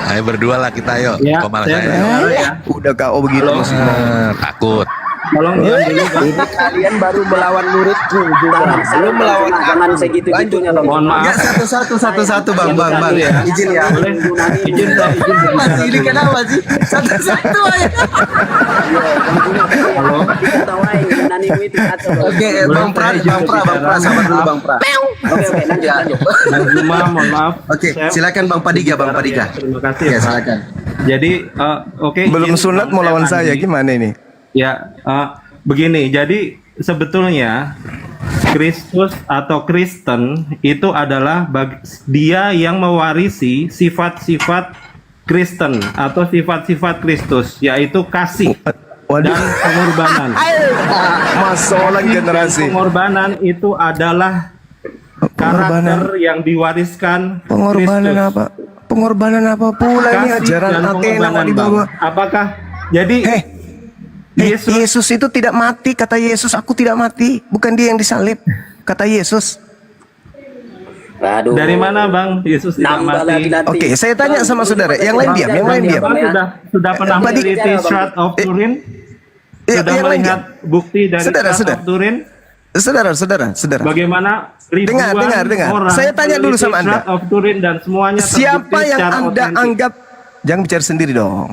Ayo berdua lah kita yuk. Ya, Kok malah saya saya? berbicara ya. Udah KO begitu Halo. masih mau. Takut. Tolong diam dulu, Bang. Ini kalian baru melawan muridku juga. Belum melawan jangan segitu-gitunya Bang. Mohon maaf. Ya, satu-satu Bang. Ya. Izin ya. Boleh izin berbicara. Masih ini kenapa sih? Satu-satu aja. Halo. Oke, Bang Pra, sabar dulu Bang Pra. Oke, lanjut. Bang Zuma, mohon maaf. Oke, Saya- silakan Bang Padiga, Bang Padiga. Terima kasih Ya, Pak. silakan. Jadi, oke. Belum izin sunat mau lawan saya, lanjut. gimana ini? Ya, begini. Jadi sebetulnya Kristus atau Kristen itu adalah dia yang mewarisi sifat-sifat Kristen atau sifat-sifat Kristus, yaitu kasih Waduh. dan pengorbanan. Masalah generasi. Pengorbanan itu adalah karakter yang diwariskan Pengorbanan Kristus. apa? Pengorbanan apa pula ini Kasih ajaran dan Athena pengorbanan, mau dibawa? Bang. Apakah jadi Yesus Yesus itu tidak mati, kata Yesus, aku tidak mati, bukan dia yang disalib, kata Yesus. Aduh. dari mana Bang Yesus tidak Nambah lagi mati? nanti. Oke, saya tanya sama saudara, yang lain diam, yang lain diam. Bang sudah pernah Tadi- meneliti Shroud of Turin? Ya, Sudah yang lain melihat diam. bukti dari Saudara, Shroud saudara. of Turin? Saudara. Bagaimana ribuan Dengar. orang Saya tanya dulu sama Anda. Shroud of Turin dan semuanya Siapa terbukti yang secara Anda otentik. anggap, jangan bicara sendiri dong.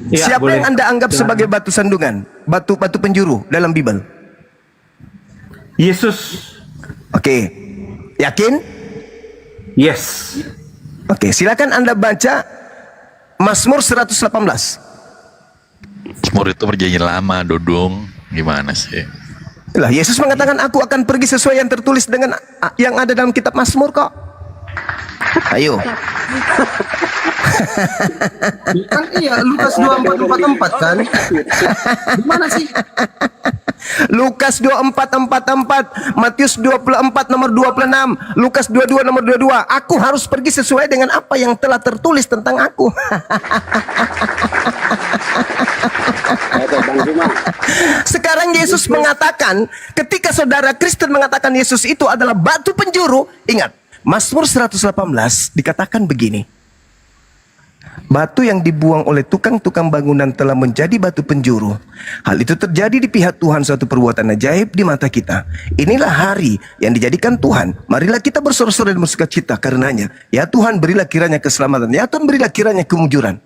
Ya, Siapa boleh. yang Anda anggap Silahkan. sebagai batu sandungan, batu penjuru dalam Bible? Yesus? Oke, yakin? Yes. Oke, silakan Anda baca Mazmur 118. Semur itu perjanjian lama, Dodong. Gimana sih? Lah, Yesus mengatakan aku akan pergi sesuai yang tertulis dengan yang ada dalam kitab Mazmur kok. Ayo. Kan iya, Lukas 24:44 kan? Gimana sih? Lukas 24:44, Matius 24 nomor 26, Lukas 22 nomor 22. Aku harus pergi sesuai dengan apa yang telah tertulis tentang aku. Oke, Bang Zuma. Sekarang Yesus mengatakan, ketika saudara Kristen mengatakan Yesus itu adalah batu penjuru, ingat, Mazmur 118 dikatakan begini. Batu yang dibuang oleh tukang-tukang bangunan telah menjadi batu penjuru. Hal itu terjadi di pihak Tuhan, suatu perbuatan ajaib di mata kita. Inilah hari yang dijadikan Tuhan. Marilah kita bersorak-sorai dan bersukacita karenanya. Ya Tuhan, berilah kiranya keselamatan. Ya Tuhan, berilah kiranya kemujuran.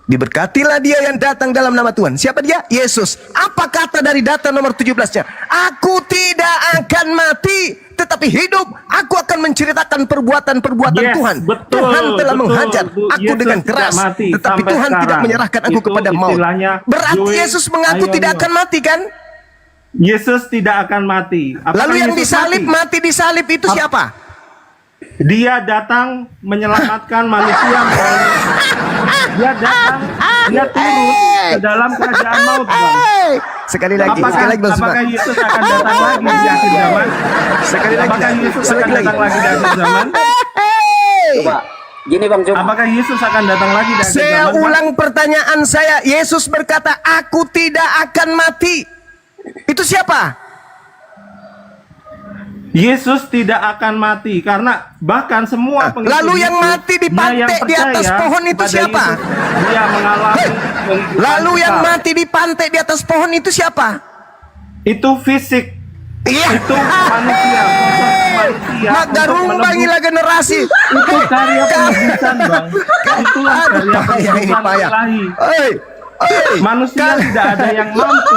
Diberkatilah dia yang datang dalam nama Tuhan. Siapa dia? Yesus. Apa kata dari data nomor 17-nya? Aku tidak akan mati, tetapi hidup. Aku akan menceritakan perbuatan-perbuatan Yes, Tuhan. betul, Tuhan telah betul. menghajar aku Yesus dengan tidak keras, mati tetapi sampai Tuhan tidak sekarang. menyerahkan aku Itu kepada maut. istilahnya Berarti Zoe Yesus mengaku tidak Ayonio. akan mati kan? Yesus tidak akan mati. Apakah Lalu yang Yesus disalib, mati disalib itu siapa? Dia datang menyelamatkan manusia. Dia datang, dia turun ke dalam kerajaan maut, Bang. Sekali lagi, Apakah, sekali lagi Bang Suma. apakah Yesus akan datang lagi di akhir zaman? Sekali lagi, Apakah Yesus akan sekali lagi. datang lagi di akhir zaman? Coba. Gini Bang Zuma. Apakah Yesus akan datang lagi di akhir Saya zaman? Bang? ulang pertanyaan saya. Yesus berkata, aku tidak akan mati. Itu siapa? Yesus tidak akan mati karena bahkan semua pengikut lalu yang Yesus, mati di dia pantai yang di atas percaya pohon itu kepada siapa? Yesus, dia mengalami kehidupan Lalu yang kekal. mati di pantai di atas pohon itu siapa? Itu fisik, Iya. itu manusia, sosok manusia Mak untuk darumbangilah generasi. itu karya penebusan, Bang. Itulah karya Payah ini penebusan payah. ilahi. Manusia Kal- tidak ada yang mampu.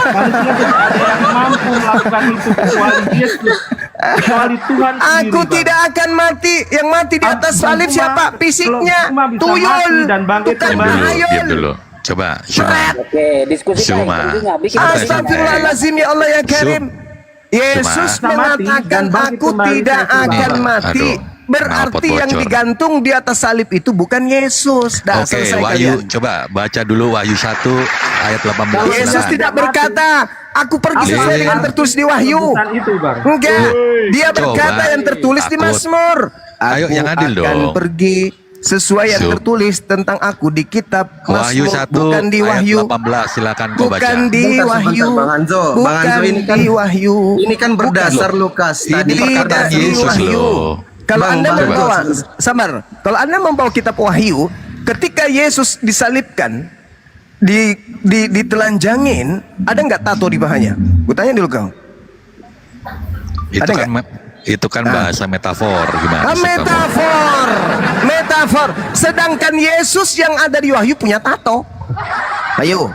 Manusia tidak ada yang mampu melakukan itu kecuali Yesus. Kecuali Tuhan sendiri, Aku Bang. tidak akan mati. Yang mati di atas Bang salib Zuma, siapa? Fisiknya Zuma bisa tuyul, mati dan bangkit tukang kembali. Diam tahayul. dulu. Coba, Zuma. Oke, diskusi Zuma. Bang Zuma. Bikin Santai, Astagfirullahaladzim ya Allah ya Karim. Yesus Zuma. mengatakan Dan bangkit aku kembali tidak ke Tuhan. akan mati. Aduh, Berarti knalpot yang bocor. digantung di atas salib itu bukan Yesus. Dah, Oke, selesai Wahyu, kalian. coba baca dulu Wahyu 1 ayat 18. Yesus silakan. tidak berkata, aku pergi Apa sesuai yang dengan tertulis di Wahyu. Bukan itu, Bang. Enggak, dia Coba. berkata yang tertulis di Takut. Mazmur. Ayo, yang adil akan dong. pergi sesuai yang Su. tertulis tentang aku di kitab Wahyu Mazmur, 1 bukan di ayat Wahyu. 18, silakan kau baca. Bukan di Bentar, Wahyu. sebentar, Bang Anzo. Bang Bukan Anzo, ini kan di Wahyu. Ini kan berdasar Lukas. Tadi Ini perkataan Tidak di Yesus Wahyu. loh. Kalau Bang, Anda Bang, membawa, Bang. sabar. Kalau Anda membawa kitab Wahyu, ketika Yesus disalibkan, ditelanjangin, ada nggak tato di pahanya? Gue tanya dulu kau. Itu Ada kan itu kan bahasa metafor gimana sih kamu? Metafor. Sedangkan Yesus yang ada di Wahyu punya tato. Ayo.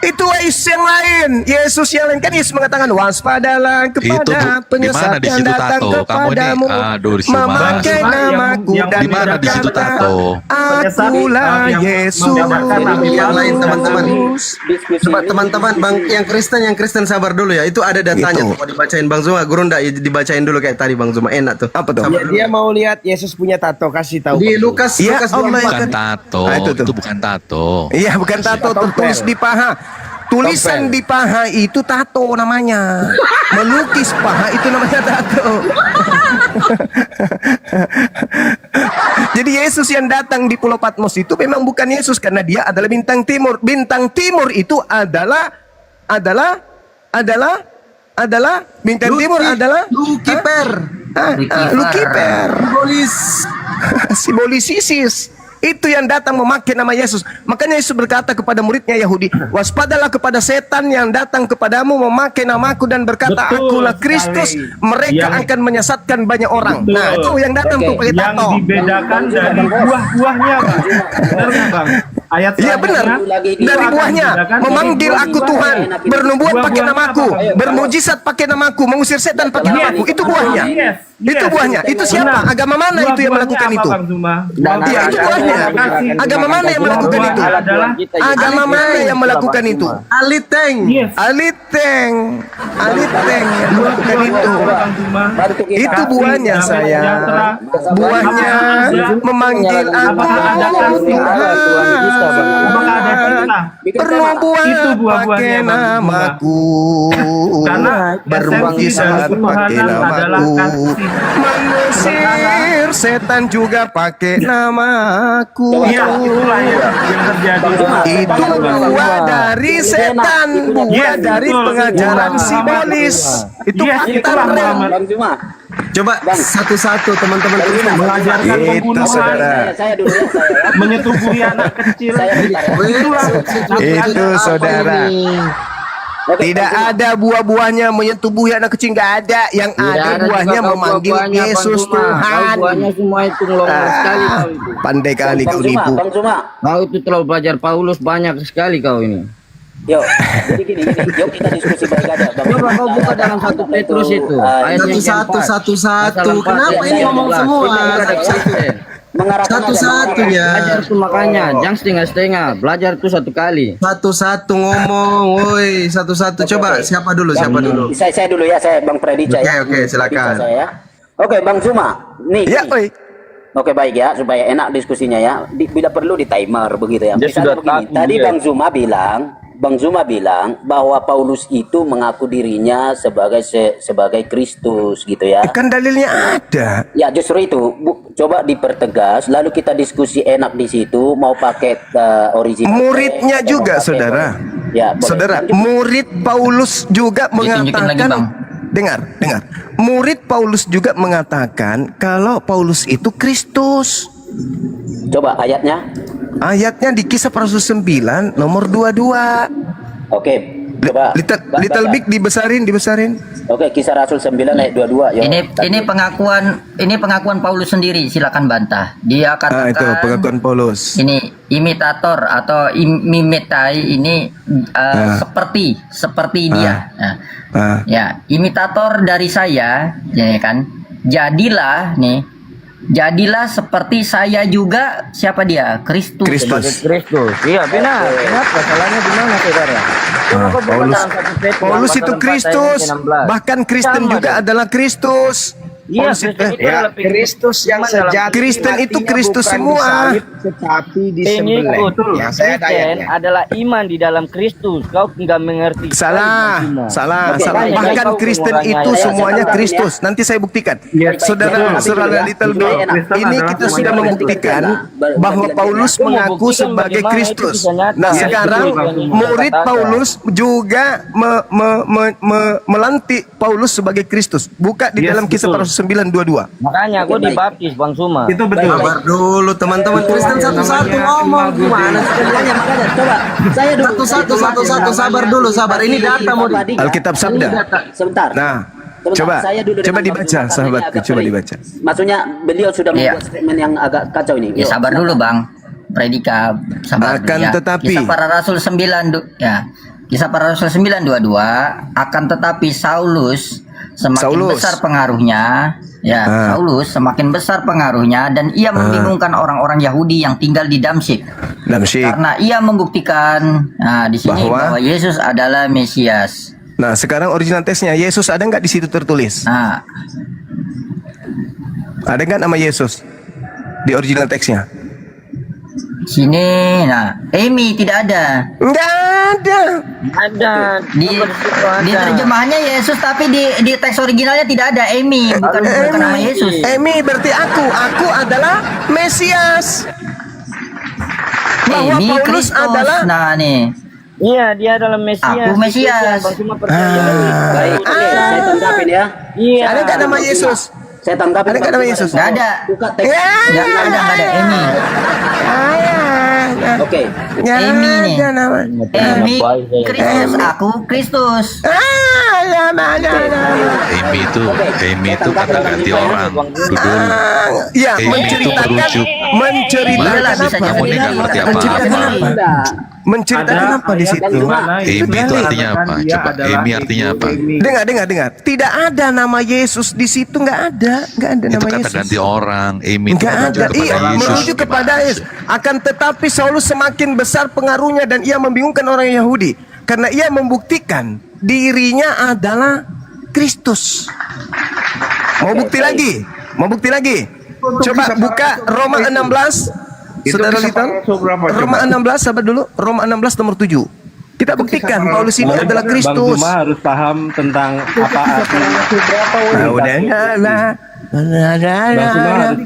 Itu Yesus yang lain. Yesus yang lain kan Yesus mengatakan waspadalah kepada penyesat Di mana di yang situ datang tato? Kamu nih, kepadamu, aduh, di Suma. memakai Bang, namaku yang dan di mana di situ berkata, tato? akulah Yang Yesus. membedakan Nabi yang lain, Paulus teman-teman. Diskusi Coba ini teman-teman, Bang, yang Kristen sabar dulu ya. Itu ada datanya. Gitu. Coba dibacain Bang Zuma. Guru ndak dibacain dulu kayak tadi Bang Zuma. Enak tuh. Apa tuh? Sabar dulu. Dia mau lihat Yesus punya tato, kasih tahu. Di Lukas Ya, Lukas Allah, 24. Bukan tato, Ah, itu tuh. itu bukan tato. Iya, bukan tato, tertulis di paha. Tulisan di paha itu tato namanya. Melukis paha itu namanya tato. Jadi Yesus yang datang di Pulau Patmos itu memang bukan Yesus karena dia adalah bintang timur. Bintang timur itu adalah bintang timur adalah Lucifer. Lucifer. Simbolis. Simbolis ISIS. Itu yang datang memakai nama Yesus. Makanya Yesus berkata kepada muridnya Yahudi, waspadalah kepada setan yang datang kepadamu memakai namaku dan berkata, Betul akulah sekali. Kristus. Mereka Yang- akan menyesatkan banyak orang. Betul. Nah, itu yang datang tuh pakai yang tato. dibedakan dari buah-buahnya, Bang. Benar nggak, Bang? Ayat Iya benar. selanjutnya, Dari akan buahnya dibedakan dari memanggil aku buah-buahnya. Tuhan, bernubuat pakai Buah-buahnya namaku, apa, Bang? bermujizat pakai namaku, mengusir setan pakai Yes. namaku. Itu buahnya. Yes. Itu buahnya. Itu siapa? Benar. Agama mana itu yang Buah-buahnya melakukan apa, itu? Bang Zuma? Iya, itu buahnya. Agama mana yang melakukan itu? Adalah Agama mana yang melakukan itu? Aliteng. yes. Aliteng yang melakukan itu. Bang Zuma. Itu buahnya saya. Buahnya memanggil aku Apakah ada kasih? Apakah ada cinta? bernubuat Itu buah-buahnya, pakai Bang Zuma. namaku, Karena bermujizat esensi dari pakai ketuhanan adalah namaku, kasih. mengusir setan juga pakai namaku. Iya, itulah yang terjadi. Itu buah dari setan, buah Yes, dari betul. pengajaran simbolis. Itu Yes, fakta itulah real. Muhammad. Bang Zuma. Coba satu-satu teman-teman Kristen. Mengajarkan Itu, pembunuhan, saudara. Saya dulu ya, saya ya. menyetubuhi anak kecil. Saya bentar ya. Itulah. Itu saudara. Oke, Tidak Bang Zuma. ada buah-buahnya menyetubuhi anak kecil, nggak ada. Yang ada buahnya memanggil Yesus Tuhan. Buahnya semua itu ngelonggar sekali kau itu. Pandai kali Bang kau Zuma, nipu. Bang Zuma. Kau itu terlalu belajar Paulus banyak sekali kau ini. Yuk, jadi gini, yuk kita diskusi baik aja. Bang. Coba kau buka dalam 1 Petrus itu. Ayat yang Satu-satu, keempat. satu-satu. Pasal 4, Kenapa ayat ini yang ngomong 11. semua? Itu ada Kristen. Mengarahkan aja, Satu-satunya. Belajar tuh makanya, jangan setengah-setengah. Belajar tuh 1 kali. Satu-satu ngomong, woi, satu-satu. Coba siapa dulu? Siapa dulu? Saya dulu ya, saya Bang Predica ya. Oke, silakan. Saya ya. Oke, Bang Zuma. Nih. Ya, nih. oi. Oke, baik ya, supaya enak diskusinya ya. Bila perlu di timer begitu ya. Misalnya begini, tadi Bang Zuma bilang bahwa Paulus itu mengaku dirinya sebagai Kristus gitu ya. Kan dalilnya ada. Ya justru itu, coba dipertegas, lalu kita diskusi enak di situ, mau pakai original. Muridnya atau juga, mau pakai- saudara. Ya, boleh. Saudara, Lanjut. murid Paulus juga Ditunjukin mengatakan, lagi, Bang. dengar. Murid Paulus juga mengatakan kalau Paulus itu Kristus. Coba ayatnya. Ayatnya di Kisah para Rasul 9 nomor 22. Oke, coba. Little big dibesarin. Oke, Kisah Rasul 9 ayat 22. Yo. Ini pengakuan Paulus sendiri, silakan bantah. Dia katakan Itu pengakuan Paulus. ini imitator atau imitai ini seperti dia. Nah, Ah. ya, imitator dari saya, ya kan. Jadilah seperti saya juga. Siapa dia? Kristus. Kristus. Kristus. Iya benar. Kenapa? Salahnya di mana, saudara? Paulus itu Kristus. Bahkan Kristen juga adalah Kristus. Iya, Paulus Kristen itu Ya, adalah Kristus yang iman dalam sejati. Kristen itu artinya Kristus bukan semua. disalib, tetapi disembelih. pengikut Yang saya Kristen tanya. adalah iman di dalam Kristus. Kau nggak mengerti. Salah, Bang Suma. salah, Oke, salah. baik, Bahkan kau Kristen mengurangi itu ayat. semuanya Saya Kristus. Nanti saya buktikan. Baik, Saudara, baik. saudara Little Do, Kristen ini adalah kita semuanya sudah Kristus. membuktikan bahwa Paulus Aku mengaku membuktikan sebagai bagaimana itu Kristus. bisa nyata. Nah, Ya, sekarang betul, Bang Suma murid katakan. Paulus juga melantik Paulus sebagai Kristus. Buka di Yes, dalam Kisah betul. Para Rasul 9:22. Makanya aku Oke, baik. dibaptis Bang Suma. Itu betul. Sabar dulu teman-teman Kristen satu-satu ngomong gimana sih? Makanya coba saya dulu. Satu-satu sabar dulu sabar. Ini data mau Alkitab Sabda. Sebentar. Nah, Sebentar, coba saya dulu coba dengan dibaca Bang Suma, sahabatku, karena ini coba agak dibaca. sulit. Maksudnya beliau sudah Iya. membuat statement yang agak kacau ini. Ya Yuk, sabar dulu Bang. Predika sabar Akan dulu ya. tetapi- Kisah Para Rasul 9 ya. Kisah Para Rasul 9:22 akan tetapi Saulus semakin Saulus. besar pengaruhnya ya, Saulus semakin besar pengaruhnya dan ia membingungkan orang-orang Yahudi yang tinggal di Damsyik. Damsyik. Karena ia membuktikan di sini Bahwa- bahwa Yesus adalah Mesias. Nah, sekarang original teksnya Yesus ada nggak di situ tertulis? Nah, Ada nggak nama Yesus di original teksnya? sini Amy tidak ada. Nggak ada. Ada. Di terjemahannya Yesus tapi di teks originalnya tidak ada Amy, bukan nama Yesus. Emi berarti aku adalah Mesias. Bahwa Amy Paulus Kristus. adalah Nah nih, Iya, dia adalah Mesias. Aku Mesias. Bang Suma percaya. Baik, oke, saya tanggapin ya. Iya. ada nggak nama Yesus? Saya tanggapin. Ada nggak nama Yesus? nggak ada, Buka teks. nggak ada Amy. Oke. Amy nih. Ada nama. Amy Kristus, aku Kristus. Amy itu kata ganti orang. Itu dulu. Ya, Amy itu merujuk. menceritakan Iyalah, bisa apa? Kamu ini nggak ngerti Menceritakan apa-apa. apa? Menceritakan Ada apa di situ? Amy itu artinya apa? Dia Coba adalah Amy artinya apa? Dengar. Tidak ada nama Yesus di situ, nggak ada Itu nama kata Yesus. ganti orang. Amy itu Enggak merujuk ada. kepada Iya, Yesus. merujuk kepada Gimana Yesus. sih? Akan tetapi Saulus semakin besar pengaruhnya dan ia membingungkan orang Yahudi karena ia membuktikan dirinya adalah Kristus. Mau bukti lagi? Coba buka Roma 16. Itu Saudara kisah Litan, para rasul berapa, coba? Roma 16, sahabat dulu. Roma 16 nomor 7. Kita buktikan Paulus ini adalah Bang Kristus. Zuma harus paham tentang apa arti. Nah, udah lah. Bang Zuma harus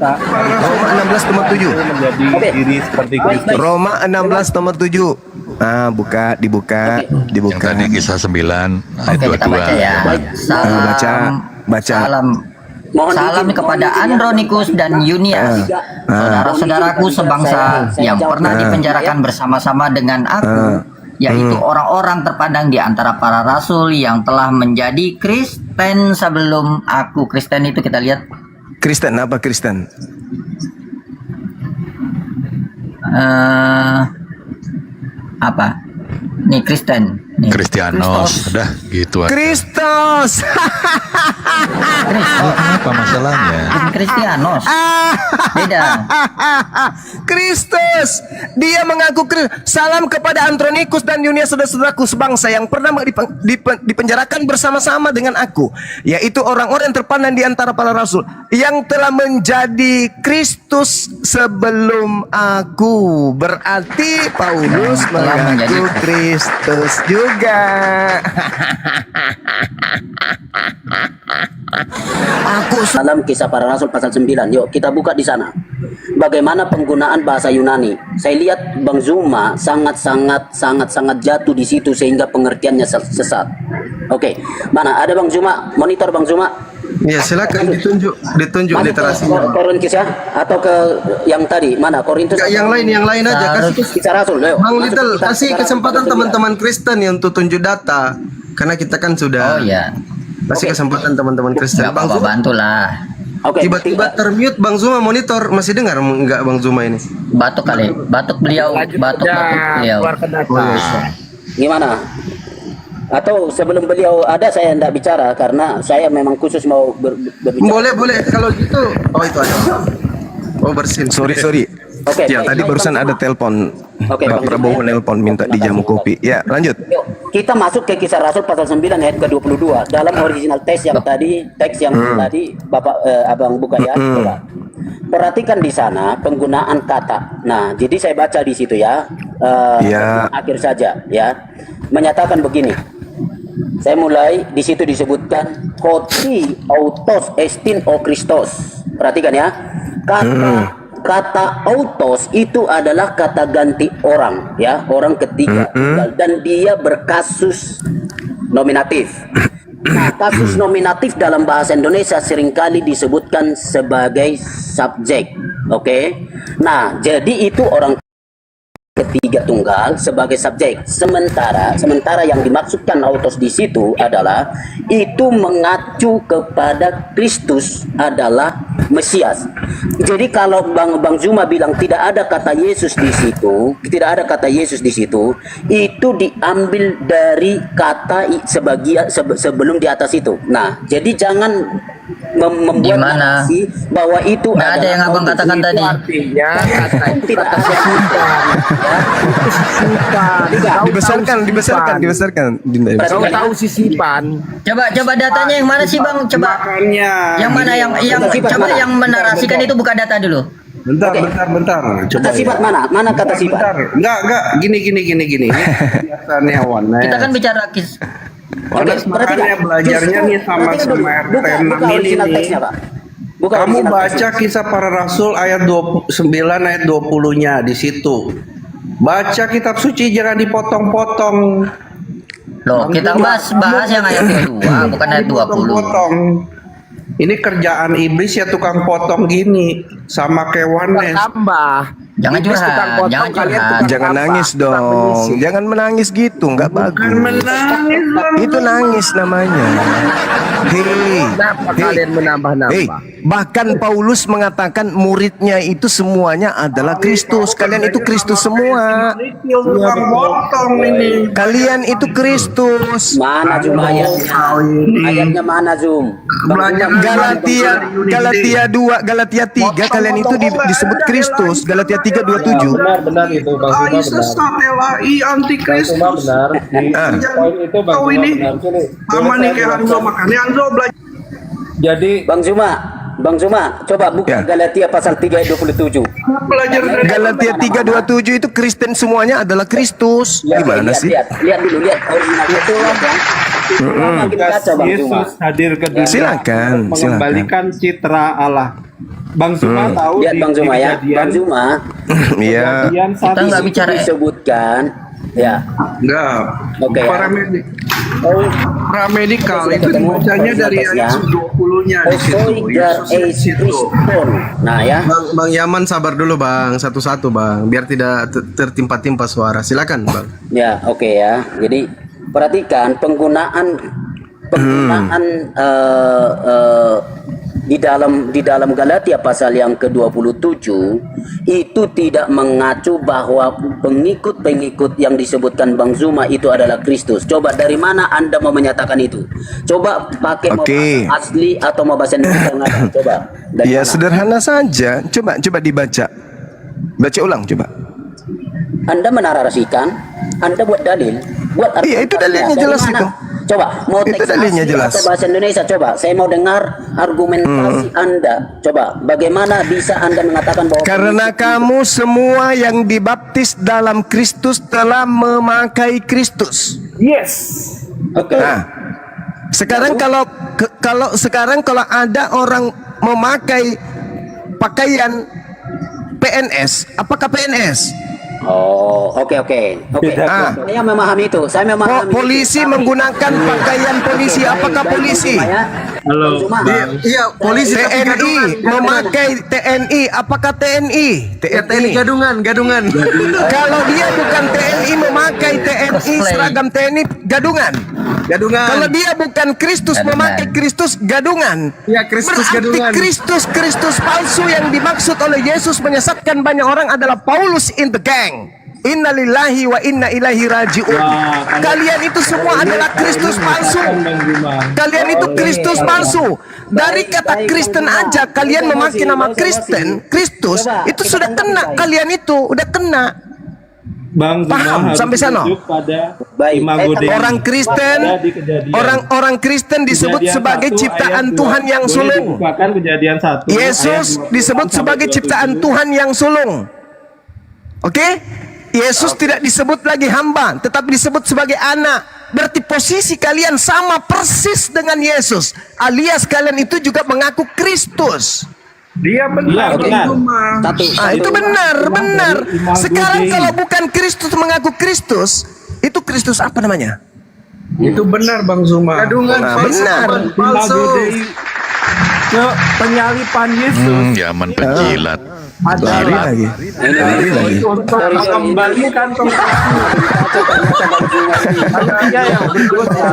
Roma 16 nomor 7. menjadi diri seperti Kristus. Roma 16 nomor 7. Ah, dibuka. Yang tadi kisah 9 ayat Oke, kita baca 22. ya. Salam, baca. Salam. Salam kepada Andronikus dan Yunias, saudara-saudaraku sebangsa yang pernah dipenjarakan bersama-sama dengan aku, yaitu orang-orang terpandang di antara para rasul yang telah menjadi Kristen sebelum aku. Kristen itu kita lihat Kristen apa Kristen? apa? Nih Kristen. Nih, Kristianos, udah gitu aja. Kristus. Oh, kenapa masalahnya? Bukan Kristianos. Beda. Kristus. Dia mengaku salam kepada Andronikus dan Yunias saudara-saudaraku sebangsa yang pernah dipenjarakan bersama-sama dengan aku, yaitu orang-orang yang terpandang di antara para rasul yang telah menjadi Kristus sebelum aku. Berarti Paulus Telah menjadi mengaku Kristus juga. Dalam Kisah Para Rasul pasal 9. Yuk kita buka di sana. Bagaimana penggunaan bahasa Yunani? Saya lihat Bang Zuma sangat jatuh di situ sehingga pengertiannya sesat. Oke, mana ada Bang Zuma? Monitor Bang Zuma. Ya silakan ditunjuk Mana ke literasinya. Korintus ya? Atau ke yang tadi? Mana Korintus? Yang lain aja kasih. Kisah Rasul. Ayo. Bang Masuk Little, kita kasih sekarang kesempatan pasal 9. teman-teman Kristen yang untuk tunjuk data, karena kita kan sudah. Oh ya, Kasih kesempatan teman-teman Kristen. nggak Bang apa-apa, Zuma, bantulah. Oke. tiba-tiba termute Bang Zuma monitor, masih dengar enggak Bang Zuma ini? Batuk kali, batuk beliau. Gimana? Atau sebelum beliau ada saya tidak bicara karena saya memang khusus mau berbicara. Boleh kalau gitu. Oh itu ada. Oh bersin. Sorry. Oke, Ya, baik. tadi Baik, barusan Bang ada Zuma. telepon. Oke, Pak Bang Prabowo Zuma, ya. nelpon minta dijamu kopi. Ya, lanjut. Yuk, kita masuk ke Kisah Rasul pasal 9 ayat ke-22 dalam original teks yang tadi tadi Bapak Abang buka ya. Coba. Perhatikan di sana penggunaan kata. Nah, jadi saya baca di situ ya. Ya. Akhir saja ya. Menyatakan begini. Saya mulai di situ disebutkan koti autos estin o Christos. Perhatikan ya. Kata autos itu adalah kata ganti orang ya, orang ketiga dan dia berkasus nominatif. Nah, kasus nominatif dalam bahasa Indonesia seringkali disebutkan sebagai subjek. Oke. Nah, jadi itu orang ketiga tunggal sebagai subjek. Sementara yang dimaksudkan autos di situ adalah itu mengacu kepada Kristus adalah Mesias. Jadi kalau Bang Zuma bilang tidak ada kata Yesus di situ, itu diambil dari kata sebagian sebelum di atas itu. Nah, jadi jangan membuat narasi bahwa itu nggak ada yang abang katakan tadi. Artinya kata itu tidak kata ada. sisipan. Dibesarkan. Kau tahu sisipan. Coba datanya yang mana sih bang? Coba. Makanya. Yang mana yang coba yang menarasikan itu buka data dulu. Bentar. Kata Coba sifat mana? Mana kata sifat? Bentar. Enggak. Gini. Ini biasanya Wan. Kita kan bicara Wanes makanya belajarnya nih sama RT 6 ini nih. Kamu baca Kisah Para Rasul ayat 29 ayat 20-nya di situ. Baca kitab suci jangan dipotong-potong. Loh, kita bahas yang ayat 22 bukan ayat 20. Potong. Ini kerjaan iblis ya, tukang potong gini sama kewanes. Tambah. Jangan curhat, jangan curhat. Jangan nangis dong. Jangan menangis gitu, nggak bagus. Menangis Itu nangis namanya. Kenapa kalian menambah-nambah? Bahkan Paulus mengatakan muridnya itu semuanya adalah Kristus. Kalian itu Kristus semua. tukang potong ini. Kalian itu Kristus. Mana Zum ayatnya? Ayatnya mana Zum? Galatia 2, Galatia 3, kalian itu disebut Kristus. Galatia 3:27. Benar itu Bang Zuma benar. Satelai anti Bang Zuma Kristus. benar. Di poin itu Bang Kau Zuma ini benar. Sini. sama nih kayak Hanzo, makanya Hanzo belajar. Jadi Bang Zuma, coba buka Ya. Galatia pasal 3 ayat 27. Belajar dari Galatia 3:27 itu Kristen semuanya adalah Kristus. Gimana sih? Lihat dulu, originalnya itu ya. Kita baca Bang Zuma. Yesus hadir ke dunia Silakan, untuk mengembalikan citra Allah. Bang Zuma tahu Lihat Bang Zuma ya. Bang Zuma, Iya. kejadian Kita nggak bicara disebutkan ya. enggak. Oke, ya. Paramedikal itu dibacanya dari ayat 20-nya di situ. Yesus di situ. Nah ya. Bang Yaman sabar dulu Bang, satu-satu Bang, biar tidak tertimpa-timpa suara. Silakan Bang. Ya, oke ya. Jadi perhatikan penggunaan di dalam Galatia pasal yang ke-27 itu tidak mengacu bahwa pengikut-pengikut yang disebutkan Bang Zuma itu adalah Kristus. Coba dari mana Anda mau menyatakan itu? Coba pakai mau bahasa asli atau mau bahasa Indonesia yang ada? Coba. Dari Ya mana? sederhana saja. Coba dibaca. Baca ulang coba. Anda menarasikan, Anda buat dalil, buat Iya, itu dalilnya Dari jelas mana? itu. Coba, mau Itu teks dalilnya asli jelas. atau bahasa Indonesia? Coba, saya mau dengar argumentasi Anda. Coba, bagaimana bisa Anda mengatakan bahwa Karena kamu semua yang dibaptis dalam Kristus telah memakai Kristus. Yes. Oke. Nah, sekarang kalau ada orang memakai pakaian PNS, apakah PNS? Oh, oke. Ah. Saya memahami itu. Saya memahami. Polisi menggunakan pakaian polisi, apakah polisi? Halo. Iya, polisi TNI memakai TNI, apakah TNI? TNI gadungan. Kalau dia bukan TNI memakai TNI seragam TNI gadungan. Kalau dia bukan Kristus memakai Kristus gadungan. Iya, Kristus gadungan. Berarti Kristus palsu yang dimaksud oleh Yesus menyesatkan banyak orang adalah Paulus in the gang. Innalillahi wa inna ilaihi raji'un. Kalian itu semua adalah Kristus palsu. Kalian itu Kristus palsu. Dari kata Kristen aja kalian memakai nama Kristen, Kristus, itu sudah kena, kalian itu udah kena. Bang Zuma Paham harus sampai sana? merujuk pada Baik. imago Dei. Orang Kristen, Ada di Kejadian. orang Kristen disebut Kejadian sebagai 1 ciptaan ayat 2. Tuhan yang Boleh sulung. dibukakan Kejadian 1 Yesus ayat 28 disebut sampai sebagai 27. ciptaan Tuhan yang sulung. Oke? Yesus tidak disebut lagi hamba, tetapi disebut sebagai anak. Berarti posisi kalian sama persis dengan Yesus. Alias kalian itu juga mengaku Kristus. Dia benar, Iya, benar. Satu. Itu benar. Imago Sekarang Dei. kalau bukan Kristus mengaku Kristus, itu Kristus apa namanya? Itu benar Bang Zuma. Nah, benar. Imago Dei ke penyalipan Yesus Yaman penjilat. Lari adalah lagi. untuk mengembalikan manusia yang berdosa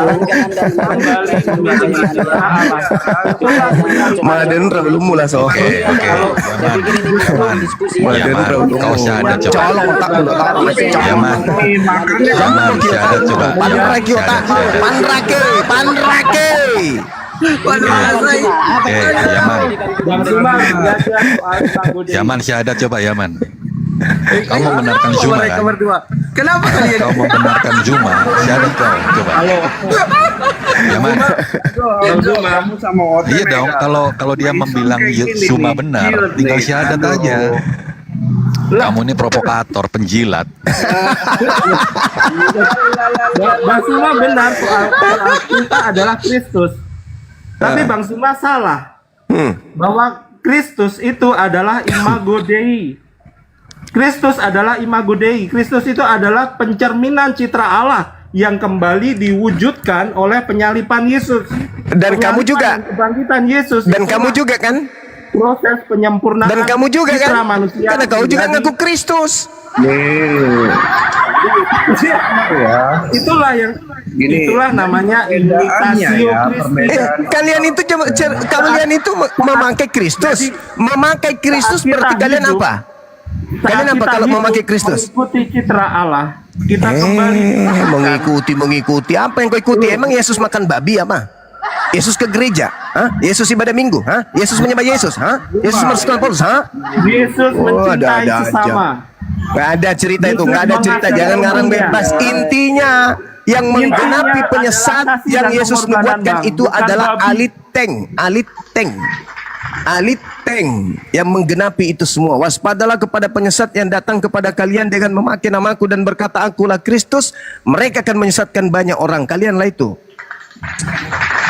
kembali menjadi cipta Allah. Itulah Maden terlalu mula so. Oke. Maden Yaman, terlalu kau syahadat coba. Colong otak dulu, Yaman, Yaman syahadat coba. Panrake otak, panrake. Yaman, Bang Zuma belajar soal Imago Dei. Yaman syahadat coba Yaman. Kau membenarkan Zuma kan? Kenapa kalian? Kau membenarkan Zuma, syahadat kau coba. Yaman. Bang Zuma, Kamu sama Ote Iya dong, kalau dia membilang Zuma benar, tinggal syahadat aja. Kamu ini provokator, penjilat. Bang Zuma benar soal kita adalah Kristus. Tapi Bang Zuma salah. Bahwa Kristus itu adalah imago Dei. Kristus adalah imago Dei. Kristus itu adalah pencerminan citra Allah yang kembali diwujudkan oleh penyalipan Yesus. Dan kamu juga. Penyalipan dan kebangkitan Yesus. Dan Itulah kamu juga kan? proses penyempurnaan. Dan kamu juga citra kan? manusia Karena kau juga menjadi- ngaku Kristus. Itulah yang itulah namanya imitasio Kristi. Kalian itu kalian itu memakai Kristus. Memakai Kristus Saat kita berarti kalian hidup, apa? Saat Kalian apa kita kalau hidup memakai Kristus? Mengikuti citra Allah, kita kembali Mengikuti apa yang kau ikuti? Emang Yesus makan babi apa? Yesus ke gereja? Hah? Yesus ibadah minggu? Hah? Yesus menyembah Yesus? Hah? Yesus masuk Paulus? Hah? Yesus mencintai ada sesama. Nggak ada cerita itu, nggak ada cerita. Jangan ngarang bebas. Intinya yang menggenapi penyesat yang Yesus nubuatkan itu adalah aliteng, yang menggenapi itu semua. Waspadalah kepada penyesat yang datang kepada kalian dengan memakai namaku dan berkata akulah Kristus. Mereka akan menyesatkan banyak orang. Kalianlah itu.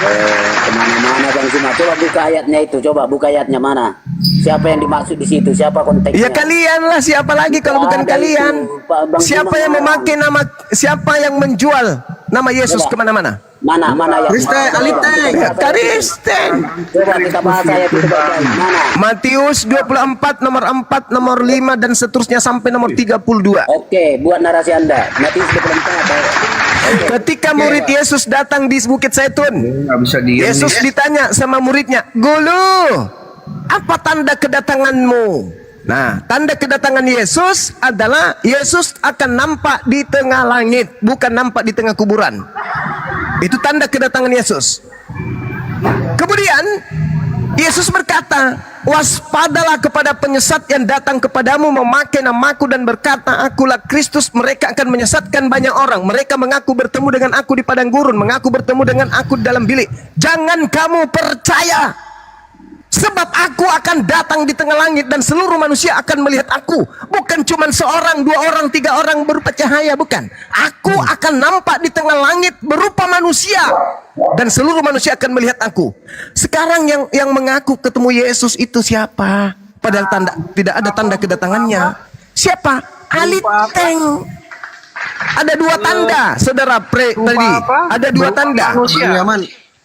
Kemana-mana Bang Zuma, coba buka ayatnya itu, coba buka ayatnya mana? Siapa yang dimaksud di situ? Siapa konteksnya? Ya kalian lah, siapa lagi kalau bukan Ada kalian? itu, Pak Bang Siapa Zuma. yang memakai nama, siapa yang menjual nama Yesus Coba. kemana-mana? Mana ayatnya? Kristen, Aliteng. Kristen. Coba kita bahas ayat itu baik-baik. Mana? Matius 24 nomor 4 nomor 5 dan seterusnya sampai nomor 32. Oke, buat narasi Anda. Matius 24. Ketika murid Yesus datang di Bukit Zaitun, Nggak bisa diem Yesus ditanya sama muridnya, "Guru, apa tanda kedatanganmu?" Nah, tanda kedatangan Yesus adalah Yesus akan nampak di tengah langit, bukan nampak di tengah kuburan. Itu tanda kedatangan Yesus. Kemudian Yesus berkata, waspadalah kepada penyesat yang datang kepadamu memakai namaku dan berkata akulah Kristus. Mereka akan menyesatkan banyak orang. Mereka mengaku bertemu dengan aku di padang gurun, mengaku bertemu dengan aku di dalam bilik. Jangan kamu percaya, sebab aku akan datang di tengah langit dan seluruh manusia akan melihat aku. Bukan cuma seorang, 2 orang, 3 orang berupa cahaya, bukan. Aku akan nampak di tengah langit berupa manusia dan seluruh manusia akan melihat aku. Sekarang yang mengaku ketemu Yesus itu siapa? Padahal tidak ada tanda kedatangannya. Siapa? Aliteng. Ada 2 tanda, saudara tadi. Ada 2 tanda. Yaman.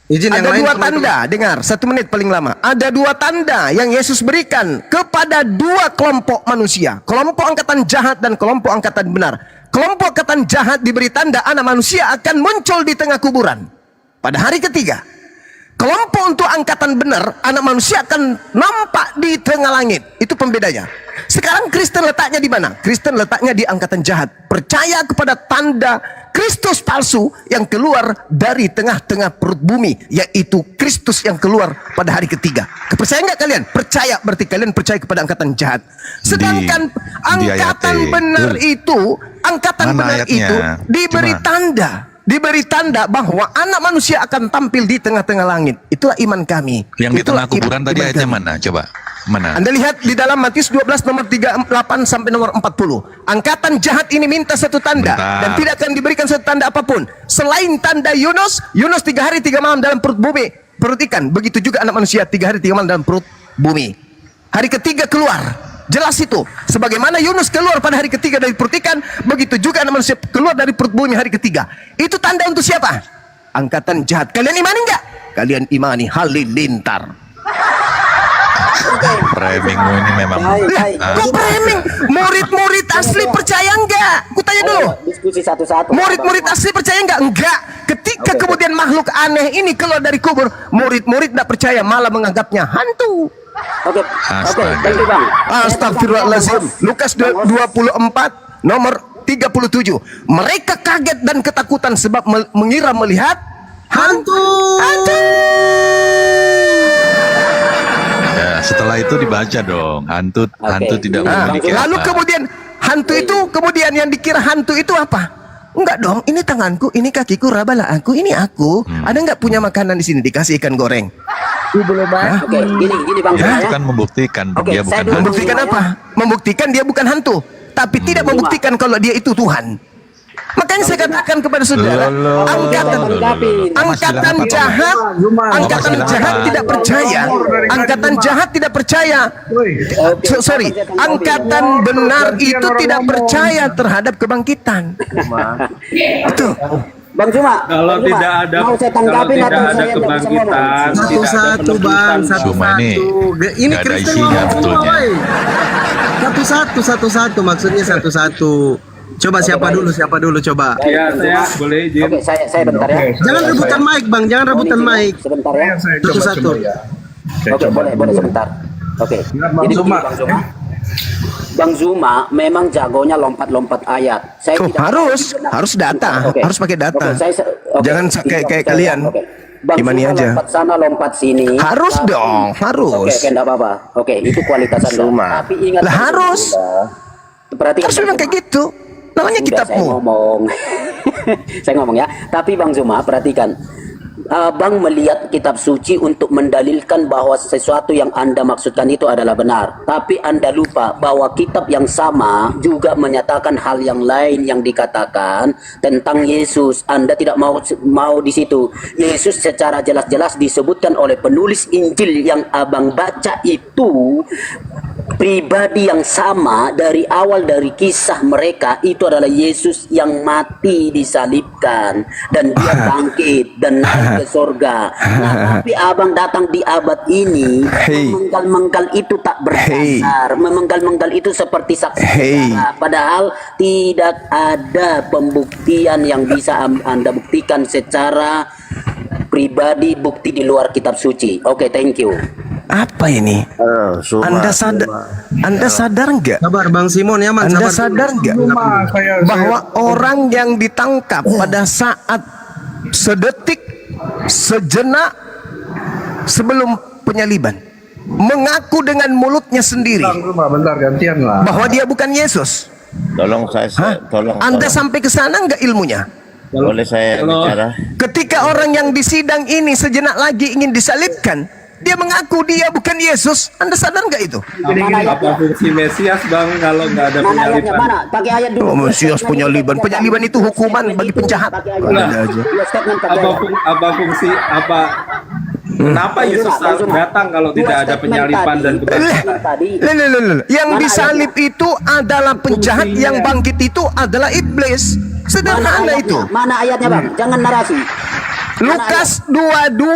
Izin yang Ada lain. 2 tanda, dengar 1 menit paling lama. Ada 2 tanda yang Yesus berikan kepada 2 kelompok manusia. Kelompok angkatan jahat dan kelompok angkatan benar. Kelompok angkatan jahat diberi tanda anak manusia akan muncul di tengah kuburan pada hari ketiga. Kelompok untuk angkatan benar, anak manusia akan nampak di tengah langit. Itu pembedanya. Sekarang Kristen letaknya di mana? Kristen letaknya di angkatan jahat. Percaya kepada tanda Kristus palsu yang keluar dari tengah-tengah perut bumi, yaitu Kristus yang keluar pada hari ketiga. Percaya nggak kalian? Percaya, berarti kalian percaya kepada angkatan jahat. Sedangkan angkatan benar itu angkatan Mana benar ayatnya? itu diberi Coba. diberi tanda bahwa anak manusia akan tampil di tengah-tengah langit. Itulah iman kami. Yang di Itulah tengah kuburan iman tadi ayatnya kami. mana? Coba. Mana? Anda lihat di dalam Matius 12 nomor 38 sampai nomor 40. Angkatan jahat ini minta satu tanda Bentar. dan tidak akan diberikan satu tanda apapun selain tanda Yunus 3 hari 3 malam dalam perut bumi, perut ikan. Begitu juga anak manusia 3 hari 3 malam dalam perut bumi. Hari ketiga keluar. Jelas itu. Sebagaimana Yunus keluar pada hari ketiga dari perut ikan, begitu juga anak manusia keluar dari perut bumi hari ketiga. Itu tanda untuk siapa? Angkatan jahat. Kalian imani enggak? Kalian imani halilintar. Framingmu ini memang. Kok framing? Murid-murid asli percaya enggak? Ku tanya dulu. Diskusi satu-satu. Murid-murid asli percaya enggak? Enggak. Ketika kemudian makhluk aneh ini keluar dari kubur, murid-murid tidak percaya, malah menganggapnya hantu. Oke, thank you Bang. Astagfirullahaladzim. Lukas 24 nomor 37. Mereka kaget dan ketakutan sebab mengira melihat hantu. Ya, setelah itu dibaca dong. Hantu tidak Nah, memiliki lalu akal. kemudian hantu itu, kemudian yang dikira hantu itu apa? Enggak dong, ini tanganku, ini kakiku, rabalah aku, ini aku. Ada nggak punya makanan di sini? Dikasih ikan goreng. Oke, gini Bang Ya, Zuma itu ya. kan membuktikan Oke, dia saya bukan dulu- hantu. Membuktikan apa? Membuktikan dia bukan hantu, tapi tidak membuktikan kalau dia itu Tuhan. Makanya saya katakan kepada saudara, angkatan jahat, angkatan jahat tidak percaya, angkatan jahat tidak percaya. Sorry, angkatan benar itu tidak percaya terhadap kebangkitan. Itu. Bang Zuma, Kalau Bang Zuma, tidak ada mau saya tanggapin atau saya nggak bisa ngomong? kebangkitan, Satu-satu bang, Cuma ini satu-satu. Ini nggak ada Kristen isinya ngomong semua, sebetulnya. woy. Satu-satu, maksudnya satu-satu. Coba siapa dulu coba. Ya, saya boleh izin. Oke, saya bentar ya. Jangan rebutan mic bang, jangan rebutan mic. Sebentar ya. Satu-satu. Oke, boleh sebentar. Oke. Jadi begini, Bang Zuma memang jagonya lompat-lompat ayat. Saya Oh, tidak harus data, Oke. harus pakai data. Oke, Jangan kayak kalian. Oke. Bang Imani Zuma aja. lompat sana, lompat sini. Harus dong, harus. Oke, enggak apa-apa. Oke, itu kualitas Anda. Tapi ingat Lah, harus. Perhatikan. Harus memang kayak gitu. Namanya Sudah, kitabmu. Saya ngomong. Saya ngomong ya. Tapi Bang Zuma, perhatikan. Bang melihat kitab suci untuk mendalilkan bahwa sesuatu yang Anda maksudkan itu adalah benar. Tapi Anda lupa bahwa kitab yang sama juga menyatakan hal yang lain yang dikatakan tentang Yesus. Anda tidak mau di situ. Yesus secara jelas-jelas disebutkan oleh penulis Injil yang Abang baca itu pribadi yang sama dari awal dari kisah mereka itu adalah Yesus yang mati disalibkan dan dia bangkit dan naik ke surga. Nah, tapi abang datang di abad ini memenggal-menggal itu tak berdasar, memenggal-menggal itu seperti saksi bicara. Padahal tidak ada pembuktian yang bisa Anda buktikan secara pribadi, bukti di luar kitab suci. Oke, thank you. Apa ini? Anda sadar nggak? Sabar Bang Simon ya, Man. Anda Sabar sadar dulu. nggak bahwa orang yang ditangkap pada saat sedetik, sejenak sebelum penyaliban mengaku dengan mulutnya sendiri Bentar gantian lah. bahwa dia bukan Yesus. Tolong tolong. Anda sampai ke sana nggak ilmunya? Boleh saya bicara? Ketika orang yang di sidang ini sejenak lagi ingin disalibkan, dia mengaku dia bukan Yesus. Anda sadar nggak itu? Apa fungsi Mesias Bang kalau nggak ada Mana ayatnya? penyaliban? Mana? Pakai ayat dulu. Oh, Mesias penyaliban. Penyaliban itu hukuman bagi penjahat. Ada aja. Apa fungsi apa? Kenapa Yesus harus datang kalau tidak ada penyaliban dan kebangkitan? Yang disalib itu adalah penjahat, yang bangkit itu adalah iblis. Sederhana itu. Mana ayatnya Bang? Jangan narasi. Lukas 22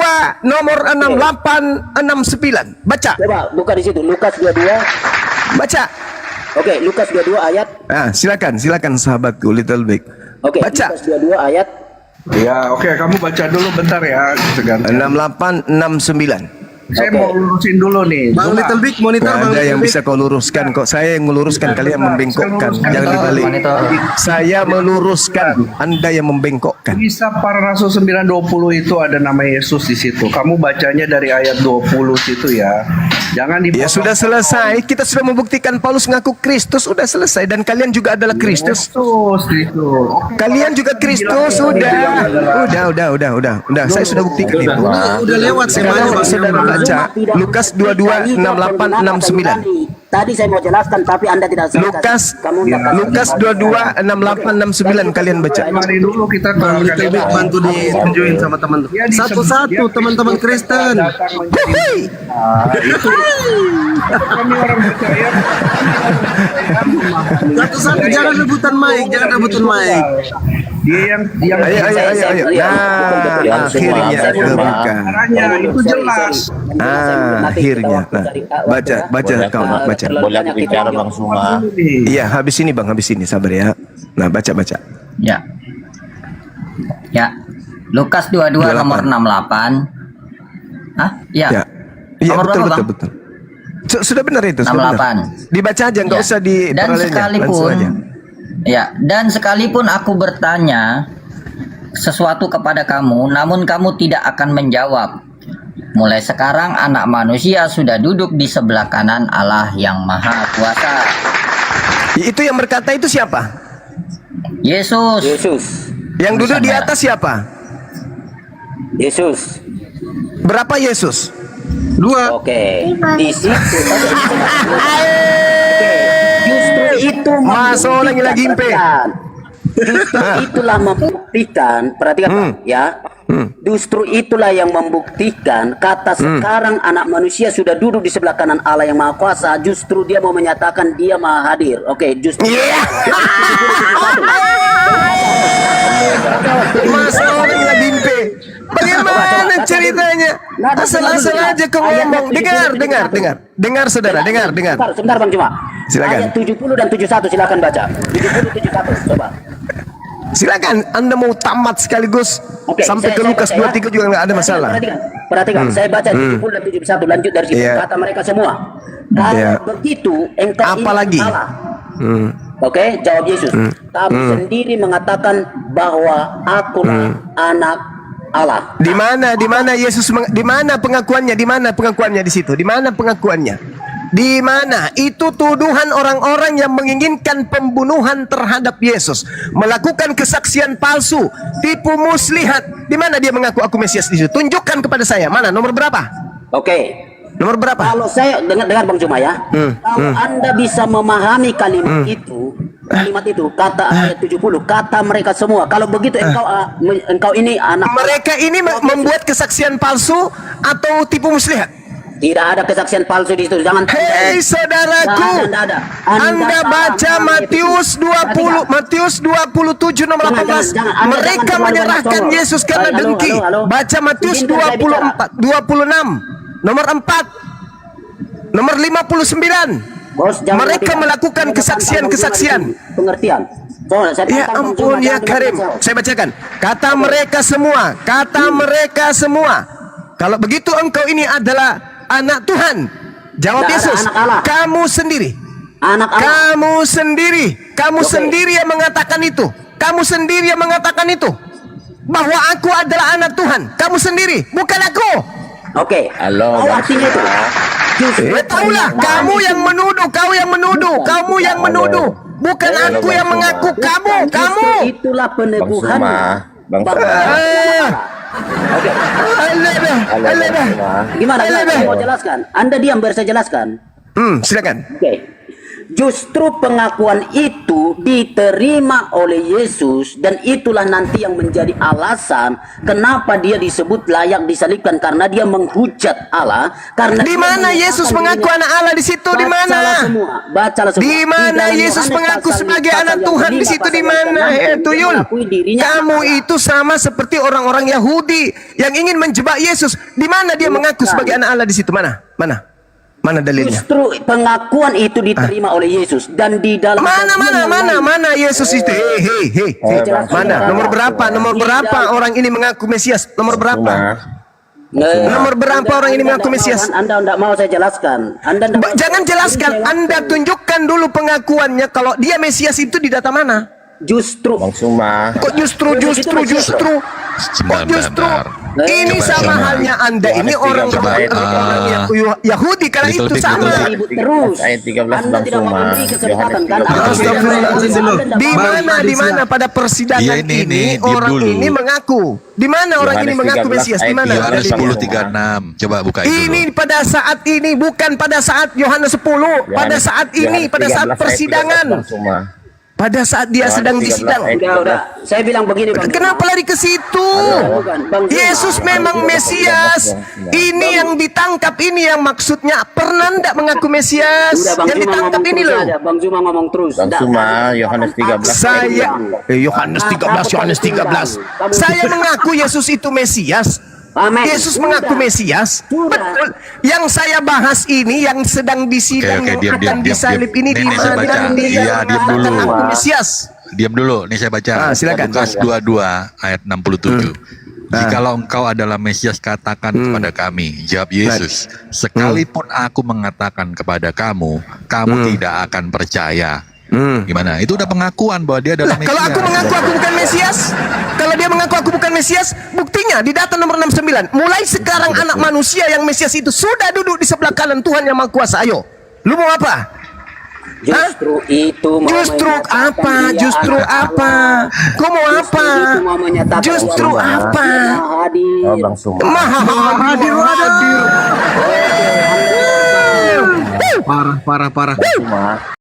nomor 6869. Baca. Coba buka di situ. Lukas 22. Baca. Oke, Lukas 22 ayat. Silakan sahabatku Little Big. Oke, Baca. Lukas 22 ayat. Ya, oke, kamu baca dulu bentar ya. 6869. Saya mau lurusin dulu nih. Bang Zuma. Little Big monitor Bang Ada Little yang Big. bisa kau luruskan kok. Saya yang meluruskan, kalian yang membengkokkan. Jangan dibalik. Saya meluruskan, Anda yang membengkokkan. Kisah para Rasul 9:20 itu ada nama Yesus di situ. Kamu bacanya dari ayat 20 situ ya. Jangan Ya sudah selesai. Kita sudah membuktikan Paulus ngaku Kristus, sudah selesai. Dan kalian juga adalah Kristus. Kalian juga Kristus, sudah. Udah. Saya sudah buktikan itu. Udah lewat Sekarang saudara baca Lukas 22 68 69. Tadi saya mau jelaskan tapi Anda tidak selesai. Lukas 22 68 69 kalian baca. Mari dulu kita Bang ITB bantu ditunjukin sama teman-teman. Satu-satu teman-teman Kristen. Kami orang percaya. Satu-satu, jangan rebutan mic. Dia yang Ayo. Nah, akhirnya terbuka. caranya itu jelas. Akhirnya. Nah, baca kau, baca. Boleh aku bicara Bang Suma? Iya, habis ini Bang, sabar ya. Nah, baca. Ya. Lukas 22 nomor 68. Hah? Ya. Iya, Nomor berapa, Bang? betul. Sudah benar itu, sudah 68. benar. Dibaca aja, nggak Ya. usah di Dan sekalipun dan sekalipun aku bertanya sesuatu kepada kamu, namun kamu tidak akan menjawab. Mulai sekarang anak manusia sudah duduk di sebelah kanan Allah yang Maha Kuasa. Itu yang berkata itu siapa? Yesus. Yang duduk di atas siapa? Yesus. Berapa Yesus? 2. Oke. Di situ. Justru itu Masuk lagi impe. Justru itulah membuktikan, perhatikan Pak, ya. Justru itulah yang membuktikan kata sekarang anak manusia sudah duduk di sebelah kanan Allah yang Maha Kuasa. Justru dia mau menyatakan dia Maha Hadir. Oke, justru. Masuk lagi impe. Bagaimana ceritanya? Asal-asal aja kau ngomong. Dengar saudara, dengar. Sebentar Bang Cuma. Silakan. Ayat 70 dan 71 silakan baca. 70 71 coba. Silakan, Anda mau tamat sekaligus sampai ke Lukas 23 juga nggak ada masalah. Perhatikan, saya baca 70 dan 71 lanjut dari situ. Kata mereka semua. Kalau begitu engkau apalagi Allah. Oke, jawab Yesus. Kamu sendiri mengatakan bahwa akulah anak Allah. Di mana Yesus di mana pengakuannya? Di mana pengakuannya di situ? Di mana pengakuannya? Di mana? Itu tuduhan orang-orang yang menginginkan pembunuhan terhadap Yesus, melakukan kesaksian palsu, tipu muslihat. Di mana dia mengaku aku Mesias di situ? Tunjukkan kepada saya. Mana? Nomor berapa? Oke. Nomor berapa? Kalau saya dengar Bang Cuma ya. Kalau Anda bisa memahami kalimat itu, kata ayat 70, kata mereka semua. Kalau begitu engkau ini anak. Mereka ini membuat kesaksian palsu atau tipu muslihat? Tidak ada kesaksian palsu di situ. Jangan. Hei saudaraku, Anda baca Matius 27 nomor 18. Mereka menyerahkan Yesus karena dengki. Baca Matius 26 nomor 4 nomor 59. Mereka melakukan kesaksian-kesaksian. Pengertian. Ya ampun ya Karim. Saya bacakan. Kata mereka semua. Kalau begitu engkau ini adalah anak Tuhan. Jawab Yesus. Kamu sendiri. Kamu sendiri yang mengatakan itu. Bahwa aku adalah anak Tuhan. Kamu sendiri, bukan aku. Oke. Halo. Artinya itu. Tahulah, kamu yang menuduh. Bukan aku yang mengaku, kamu. Itulah peneguhan. Bang Gimana? Saya mau jelaskan. Anda diam biar saya jelaskan. Silakan. Oke. Justru pengakuan itu diterima oleh Yesus dan itulah nanti yang menjadi alasan kenapa dia disebut layak disalibkan, karena dia menghujat Allah. Karena di mana Yesus mengaku anak Allah di situ? Di mana? Bacalah semua. Di mana Yesus mengaku sebagai anak Tuhan di situ? Di mana? Tuyul. Kamu itu sama seperti orang-orang Yahudi yang ingin menjebak Yesus. Di mana dia mengaku sebagai anak Allah di situ? Mana dalilnya? Justru pengakuan itu diterima oleh Yesus dan di dalam mana Yesus itu? Hei. Mana? Nomor berapa orang ini mengaku Mesias? Nomor berapa orang ini mengaku Mesias? Anda tidak mau saya jelaskan. Jangan jelaskan. Anda tunjukkan dulu pengakuannya kalau dia Mesias itu di data mana? Justru. Bang Suma. Kok justru? Sebentar. Ini Coba, sama coba. halnya Anda ini orang Coba, orang yang Yahudi kala little itu bit, sama. little bit. Ribut terus. Ayat 13 Anda Bang tidak mau Suma. memberi kesempatan kan? Astagfirullahaladzim dulu. Di mana pada persidangan Iya, ini, ini diam orang dulu. ini mengaku. Di mana orang ini Yohanes mengaku 13 Mesias? Di ayat mana? Yohanes Dalilnya. 10:36. Coba bukain dulu. Ini pada saat ini, bukan pada saat Yohanes 10, pada saat ini, pada saat persidangan, pada saat dia sedang disidang. Udah. Saya bilang begini, Bang. Kenapa lari ke situ? Bukan, Bang Zuma. Yesus memang Mesias. Ini yang ditangkap, ini yang maksudnya pernah ndak mengaku Mesias? Udah, Bang Yang Zuma ditangkap ngomong ini terus loh. aja. Bang Zuma ngomong terus. Bang Suma, Yohanes 13. Yohanes 13. Saya mengaku Yesus itu Mesias. Amin. Yesus Sudah. mengaku Mesias. Sudah. Betul. Yang saya bahas ini yang sedang disidang Oke, yang diam, akan diam, disalib diam. ini di Ini saya mana? baca. Dia Iya, diam dulu. mengatakan aku Mesias. Diam dulu, nih saya baca. Silakan. Lukas 22 ayat 67. Jikalau engkau adalah Mesias, katakan kepada kami. Jawab Yesus, sekalipun aku mengatakan kepada kamu, kamu tidak akan percaya. Gimana? Itu udah pengakuan bahwa dia adalah Mesias. Kalau aku mengaku aku bukan Mesias, kalau dia mengaku aku bukan Mesias, buktinya di data nomor 69. Mulai sekarang anak manusia yang Mesias itu sudah duduk di sebelah kanan Tuhan yang Maha Kuasa. Ayo, lu mau apa? Justru itu mau Justru menyatakan apa? dia Justru anak apa? Kau mau apa? itu mau menyatakan Justru bahwa apa? dia hadir. Oh, Bang Suma. Maha hadir. Parah. Suma.